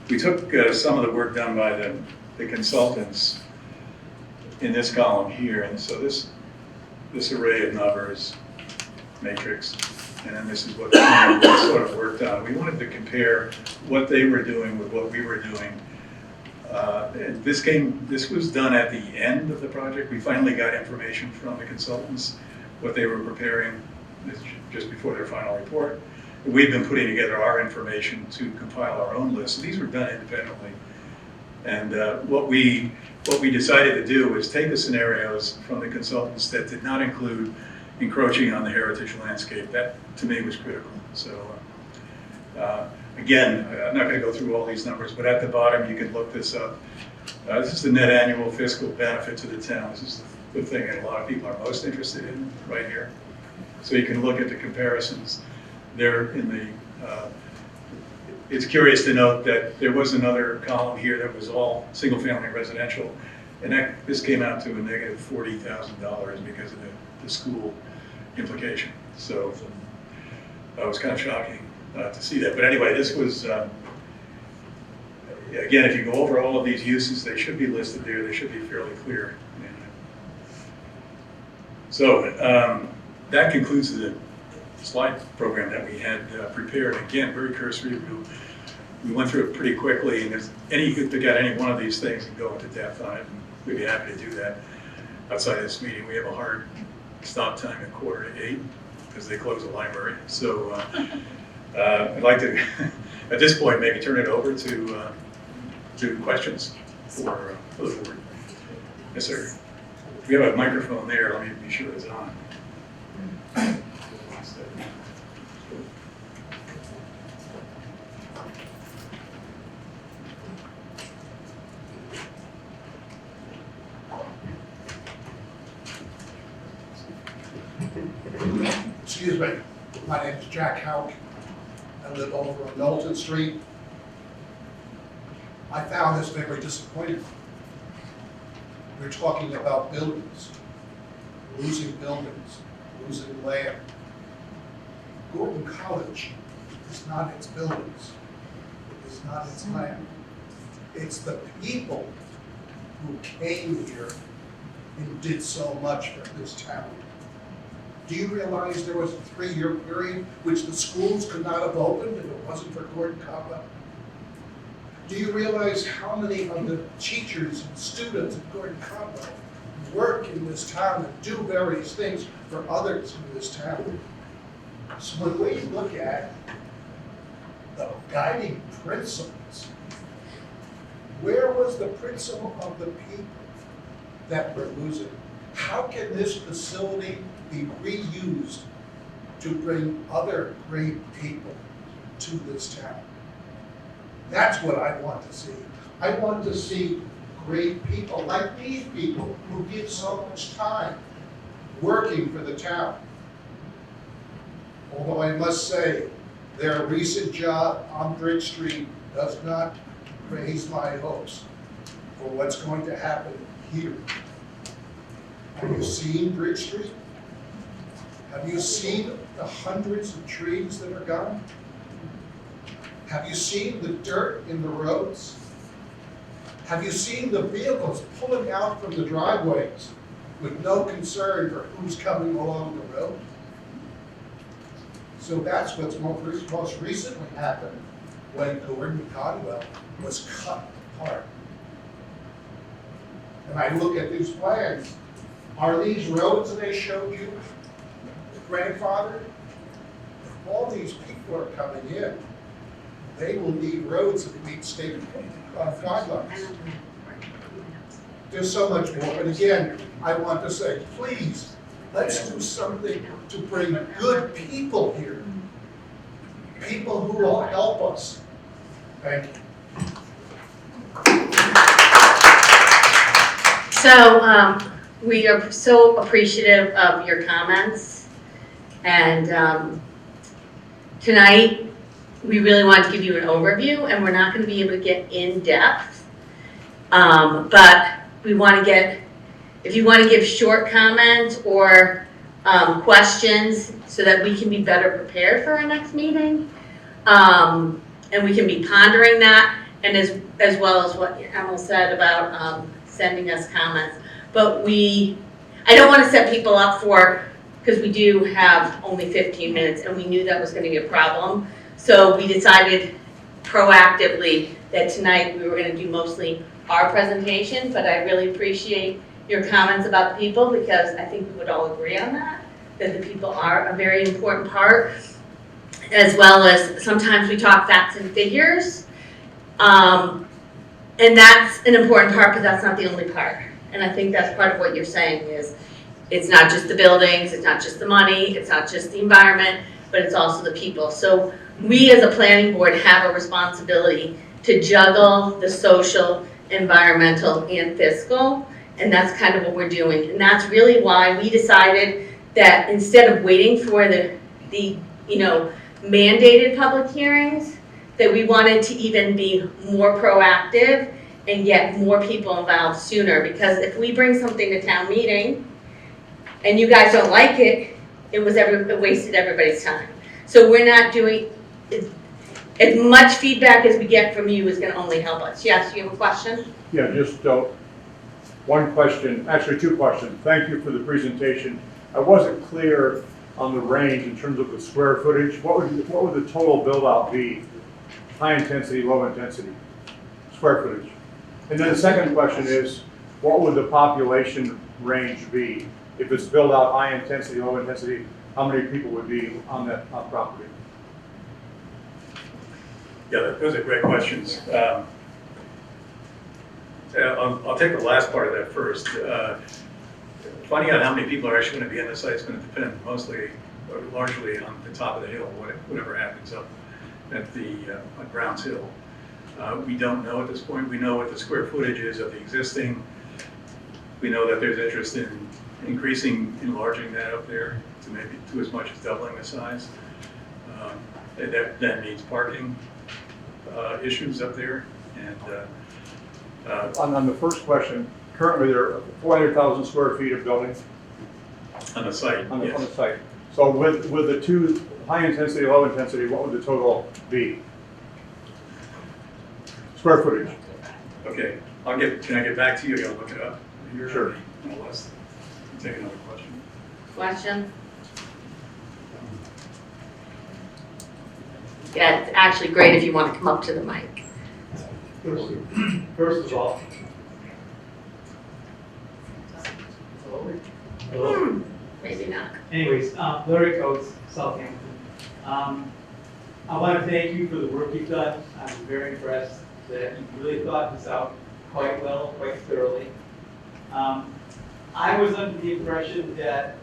We took some of the work done by the consultants in this column here, and so this array of numbers, matrix, and then this is what we sort of worked on. We wanted to compare what they were doing with what we were doing. And this was done at the end of the project. We finally got information from the consultants, what they were preparing just before their final report. We've been putting together our information to compile our own list. So these were done independently. And what we decided to do was take the scenarios from the consultants that did not include encroaching on the heritage landscape. That, to me, was critical. So, again, I'm not going to go through all these numbers, but at the bottom, you can look this up. This is the net annual fiscal benefit to the town. This is the thing that a lot of people are most interested in right here. So you can look at the comparisons there in the, it's curious to note that there was another column here that was all single-family residential, and this came out to a negative $40,000 because of the school implication. So it was kind of shocking to see that. But anyway, this was, again, if you go over all of these uses, they should be listed there. They should be fairly clear. So that concludes the slide program that we had prepared. Again, very cursory. We went through it pretty quickly, and if you could pick out any one of these things and go into depth on it, we'd be happy to do that. Outside of this meeting, we have a hard stop time at 7:45 because they close the library. So I'd like to, at this point, maybe turn it over to questions for the board. Yes, sir. We have a microphone there. Let me be sure it's on. Excuse me, my name is Jack Houck. I live over on Knowlton Street. I found this very disappointing. We're talking about buildings, losing land. Gordon College is not its buildings, it is not its land. It's the people who came here and did so much for this town. Do you realize there was a 3-year period which the schools could not have opened if it wasn't for Gordon College? Do you realize how many of the teachers and students at Gordon College work in this town and do various things for others in this town? So when we look at the guiding principles, where was the principle of the people that we're losing? How can this facility be reused to bring other great people to this town? That's what I want to see. I want to see great people like these people who give so much time working for the town. Although I must say, their recent job on Bridge Street does not raise my hopes for what's going to happen here. Have you seen Bridge Street? Have you seen the hundreds of trees that are gone? Have you seen the dirt in the roads? Have you seen the vehicles pulling out from the driveways with no concern for who's coming along the road? So that's what's most recently happened when Gordon Conwell was cut apart. And I look at these plans. Are these roads that they showed you, grandfather? If all these people are coming in, they will need roads that meet state guidelines. There's so much more, but again, I want to say, please, let's do something to bring good people here. People who will help us. Thank you. So we are so appreciative of your comments, and tonight we really wanted to give you an overview, and we're not going to be able to get in depth, but we want to get, if you want to give short comments or questions so that we can be better prepared for our next meeting, and we can be pondering that, and as well as what Emil said about sending us comments. But I don't want to set people up for because we do have only 15 minutes, and we knew that was gonna be a problem. So we decided proactively that tonight we were gonna do mostly our presentation, but I really appreciate your comments about the people, because I think we would all agree on that the people are a very important part, as well as sometimes we talk facts and figures. And that's an important part, but that's not the only part. And I think that's part of what you're saying is, it's not just the buildings, it's not just the money, it's not just the environment, but it's also the people. So we as a planning board have a responsibility to juggle the social, environmental, and fiscal, and that's kind of what we're doing. And that's really why we decided that instead of waiting for the mandated public hearings, that we wanted to even be more proactive and get more people involved sooner. Because if we bring something to town meeting and you guys don't like it, it wasted everybody's time. So we're not doing, as much feedback as we get from you is gonna only help us. Yes, you have a question? Yeah, just one question, actually two questions. Thank you for the presentation. I wasn't clear on the range in terms of the square footage. What would the total build out be? High intensity, low intensity, square footage. And then the second question is, what would the population range be? If it's built out high intensity, low intensity, how many people would be on that property? Yeah, those are great questions. I'll take the last part of that first. Finding out how many people are actually going to be in the site is going to depend mostly, or largely, on the top of the hill, whatever happens up at the at Browns Hill. We don't know at this point. We know what the square footage is of the existing. We know that there's interest in enlarging that up there to maybe to as much as doubling the size. That means parking issues up there. And On the first question, currently there are 400,000 square feet of buildings on the site, on the yes. site. So with the two, high intensity, low intensity, what would the total be? Square footage. Okay, can I get back to you? I gotta look it up. Sure. Let's take another question. Question? Yeah, it's actually great if you want to come up to the mic. First of all, hello? Maybe not. Anyways, Larry Coates, Southampton. I want to thank you for the work you've done. I'm very impressed that you really thought this out quite well, quite thoroughly. I was under the impression that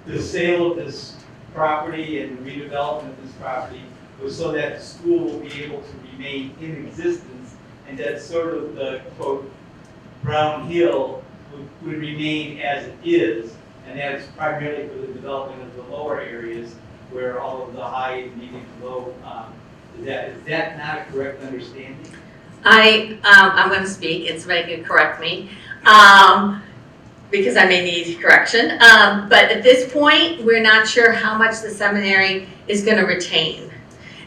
the sale of this property and redevelopment of this property was so that the school will be able to remain in existence, and that sort of the, quote, Brown Hill would remain as it is, and that's primarily for the development of the lower areas where all of the high, medium, and low, is that not a correct understanding? I'm going to speak, and somebody can correct me, because I may need correction. But at this point, we're not sure how much the seminary is going to retain.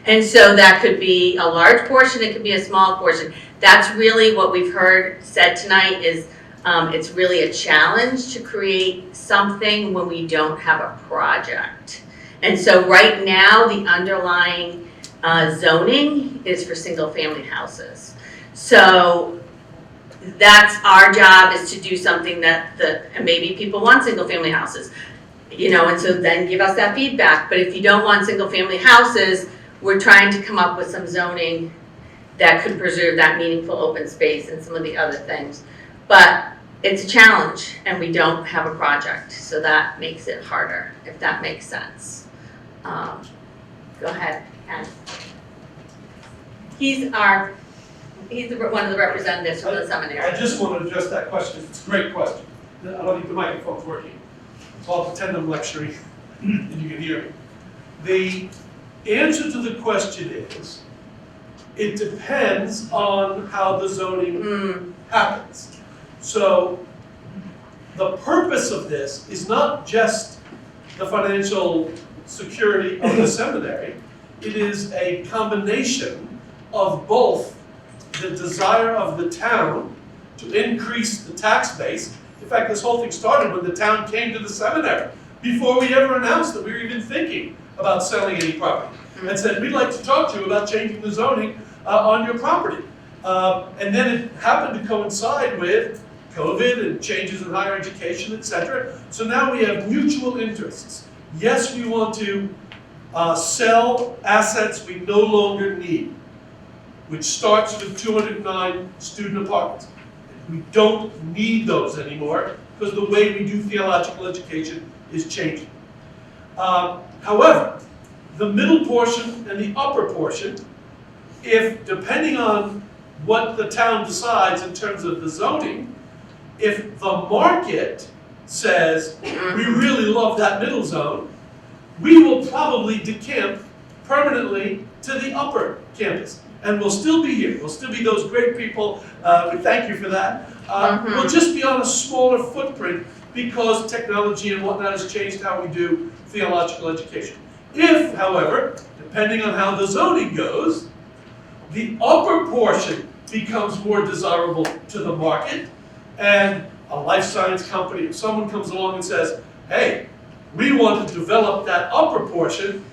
And so that could be a large portion, it could be a small portion. That's really what we've heard said tonight is it's really a challenge to create something when we don't have a project. And so right now, the underlying zoning is for single family houses. So that's our job, is to do something that and maybe people want single family houses, and so then give us that feedback. But if you don't want single family houses, we're trying to come up with some zoning that could preserve that meaningful open space and some of the other things. But it's a challenge, and we don't have a project, so that makes it harder, if that makes sense. Go ahead, Ken. He's one of the representatives from the seminary. I just want to address that question. It's a great question. I don't think the microphone's working. So I'll pretend I'm lecturing and you can hear me. The answer to the question is, it depends on how the zoning happens. So the purpose of this is not just the financial security of the seminary. It is a combination of both the desire of the town to increase the tax base In fact, this whole thing started when the town came to the seminary, before we ever announced that we were even thinking about selling any property, and said, we'd like to talk to you about changing the zoning on your property. And then it happened to coincide with COVID and changes in higher education, et cetera. So now we have mutual interests. Yes, we want to sell assets we no longer need, which starts with 209 student apartments. We don't need those anymore because the way we do theological education is changing. However, the middle portion and the upper portion, if depending on what the town decides in terms of the zoning, if the market says, we really love that middle zone, we will probably decamp permanently to the upper campus. And we'll still be here. We'll still be those great people. We thank you for that. We'll just be on a smaller footprint because technology and whatnot has changed how we do theological education. If, however, depending on how the zoning goes, the upper portion becomes more desirable to the market, and a life science company, if someone comes along and says, hey, we want to develop that upper portion,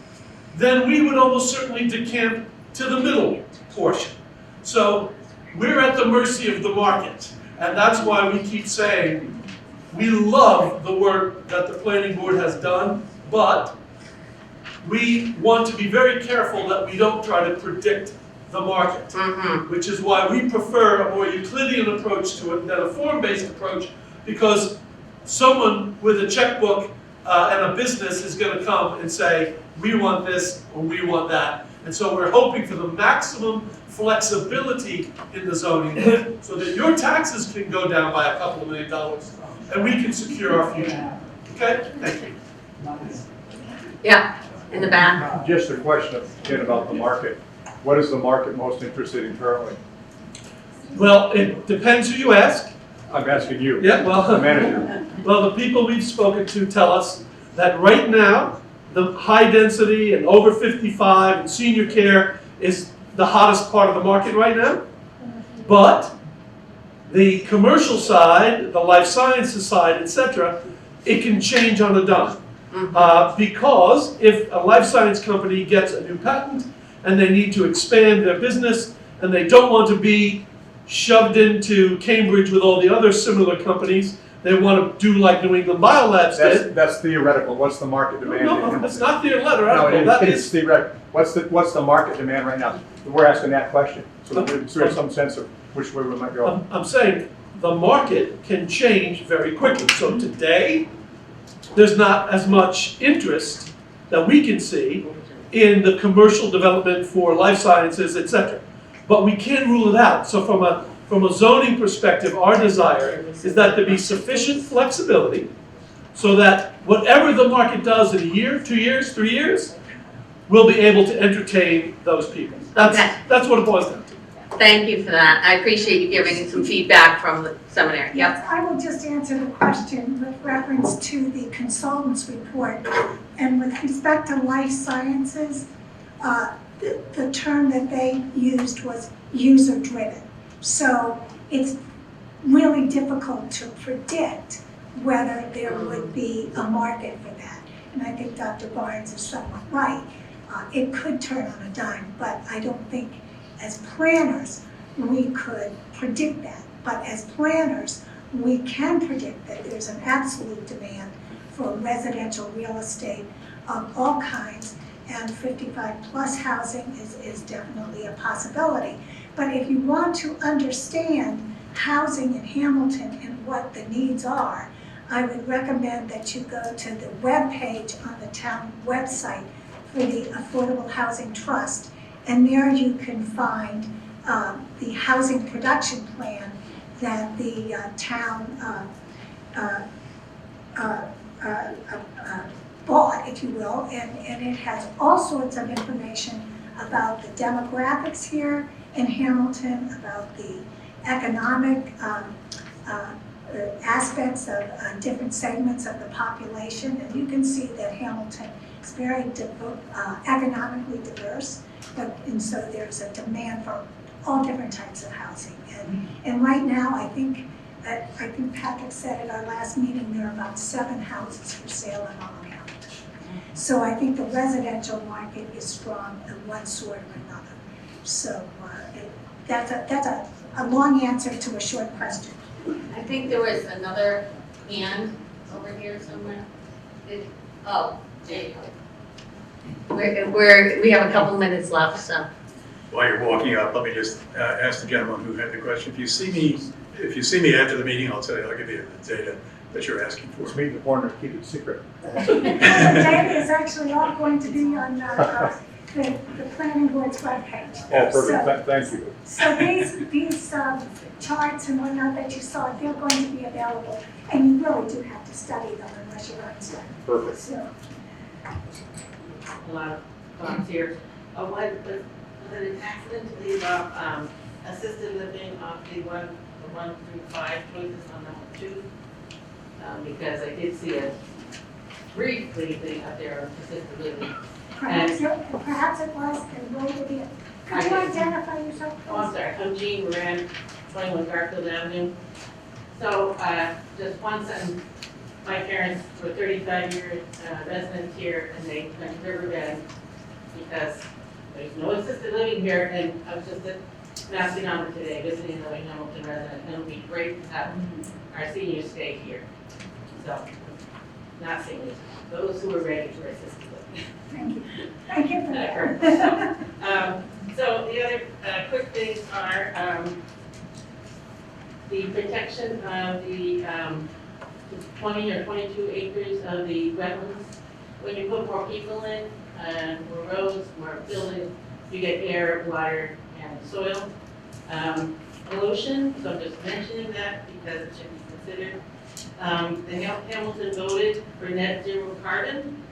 then we would almost certainly decamp to the middle portion. So we're at the mercy of the market, and that's why we keep saying we love the work that the planning board has done, but we want to be very careful that we don't try to predict the market, which is why we prefer a more Euclidean approach to it than a form-based approach, because someone with a checkbook and a business is going to come and say, we want this or we want that. And so we're hoping for the maximum flexibility in the zoning so that your taxes can go down by a couple of $1 million and we can secure our future. Okay? Thank you. Yeah, in the back. Just a question again about the market. What is the market most interested in currently? Well, it depends who you ask. I'm asking you. Yeah, The well, manager. well, the people we've spoken to tell us that right now, the high density and over 55 and senior care is the hottest part of the market right now. But the commercial side, the life sciences side, etc., it can change on a dime. Because if a life science company gets a new patent and they need to expand their business and they don't want to be shoved into Cambridge with all the other similar companies, they want to do like New England Biolabs did. That's theoretical. What's the market demand? No, it's not their letter No, article. That it's is, theoretical. What's the market demand right now? We're asking that question, so that we have some sense of which way we might go. I'm saying the market can change very quickly. So today, there's not as much interest that we can see in the commercial development for life sciences, etc. But we can't rule it out. So from a zoning perspective, our desire is that there be sufficient flexibility so that whatever the market does in a year, 2 years, 3 years, we'll be able to entertain those people. That's what it boils down to. Thank you for that. I appreciate you giving some feedback from the seminary. Yep. Yes, I will just answer the question with reference to the consultant's report. And with respect to life sciences, the term that they used was user-driven. So it's really difficult to predict whether there would be a market for that. And I think Dr. Barnes is somewhat right. It could turn on a dime, but I don't think as planners we could predict that. But as planners, we can predict that there's an absolute demand for residential real estate of all kinds, and 55 plus housing is definitely a possibility. But if you want to understand housing in Hamilton and what the needs are, I would recommend that you go to the webpage on the town website for the Affordable Housing Trust, and there you can find the housing production plan that the town bought, if you will, and it has all sorts of information about the demographics here in Hamilton, about the economic aspects of different segments of the population, and you can see that Hamilton is very economically diverse, and so there's a demand for all different types of housing. And right now, I think I think Patrick said at our last meeting, there are about 7 houses for sale in all of Hamilton. So I think the residential market is strong in one sort or another. So that's a long answer to a short question. I think there was another hand over here somewhere. Oh, there you go. We have a couple minutes left, so. While you're walking up, let me just ask the gentleman who had the question. If you see me after the meeting, I'll give you the data that you're asking for. Let's meet in the corner, keep it secret. Well, the data is actually all going to be on the planning board's webpage. Oh, perfect, thank you. So these charts and whatnot that you saw, they're going to be available, and you really do have to study them unless you're on site. Perfect. So, A lot of thoughts here. Was it an accident to leave off assisted living off the 1 through 5 choices on number 2? Because I did see a briefly thing up there of assisted living. perhaps it was, and wrote it in. Could you identify yourself, Oh, I'm please? sorry, I'm Jean Moran, 21 Garfield Avenue. So, just one sentence, my parents were 35-year residents here, and they went to Riverbend because there's no assisted living here, and I was just at Massanutten today, visiting another Hamilton resident, and it would be great to have our seniors stay here. So, not seniors, those who are ready for assisted living. Thank you. Thank you for that. So the other quick things are the protection of the 20 or 22 acres of the wetlands. When you put more people in, more roads, more buildings, you get air, water, and soil pollution. So I'm just mentioning that because it should be considered. The Hamilton voted for net zero carbon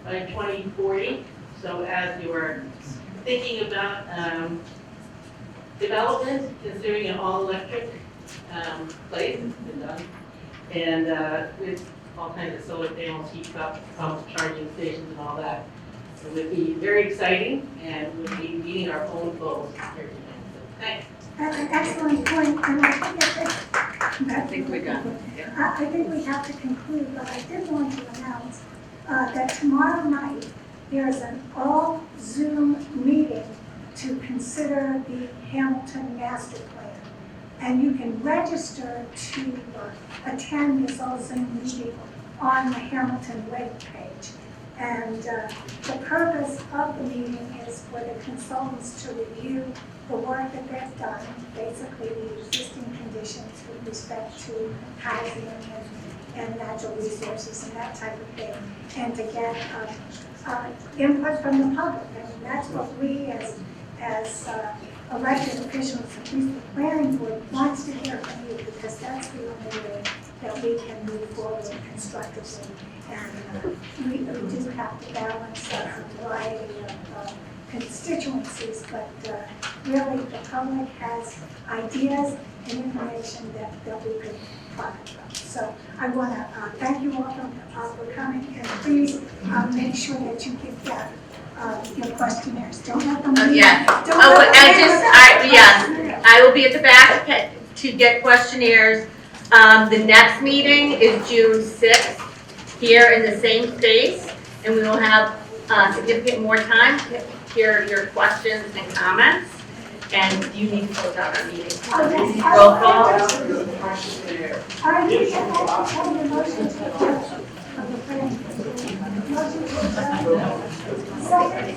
by 2040. So as you are thinking about development, considering an all-electric place, it's been done, and with all kinds of solar panels, heat pumps, charging stations, and all that. It would be very exciting, and would be meeting our own goals here tonight. So, thanks. That's an excellent point, and I think we're done. I think we have to conclude, but I did want to announce that tomorrow night, there is an all Zoom meeting to consider the Hamilton Master Plan. And you can register to attend this all Zoom meeting on the Hamilton webpage. And the purpose of the meeting is for the consultants to review the work that they've done, basically the existing conditions with respect to housing and natural resources and that type of thing, and to get input from the public. I mean, that's what we as elected officials, at least the planning board, wants to hear from you, because that's the only way that we can move forward constructively. And we do have to balance a variety of constituencies, but really the public has ideas and information that we could profit from. So I want to thank you all for coming, and please make sure that you give that your questionnaires. Don't let them leave. Yeah. Don't let them Yes, I will be at the back to get questionnaires. The next meeting is June 6th here in the same space, and we will have significant more time to hear your questions and comments. And you need to close out our meeting. Roll call. Are you having a motion to adjourn of the planning? Motion to adjourn. Second.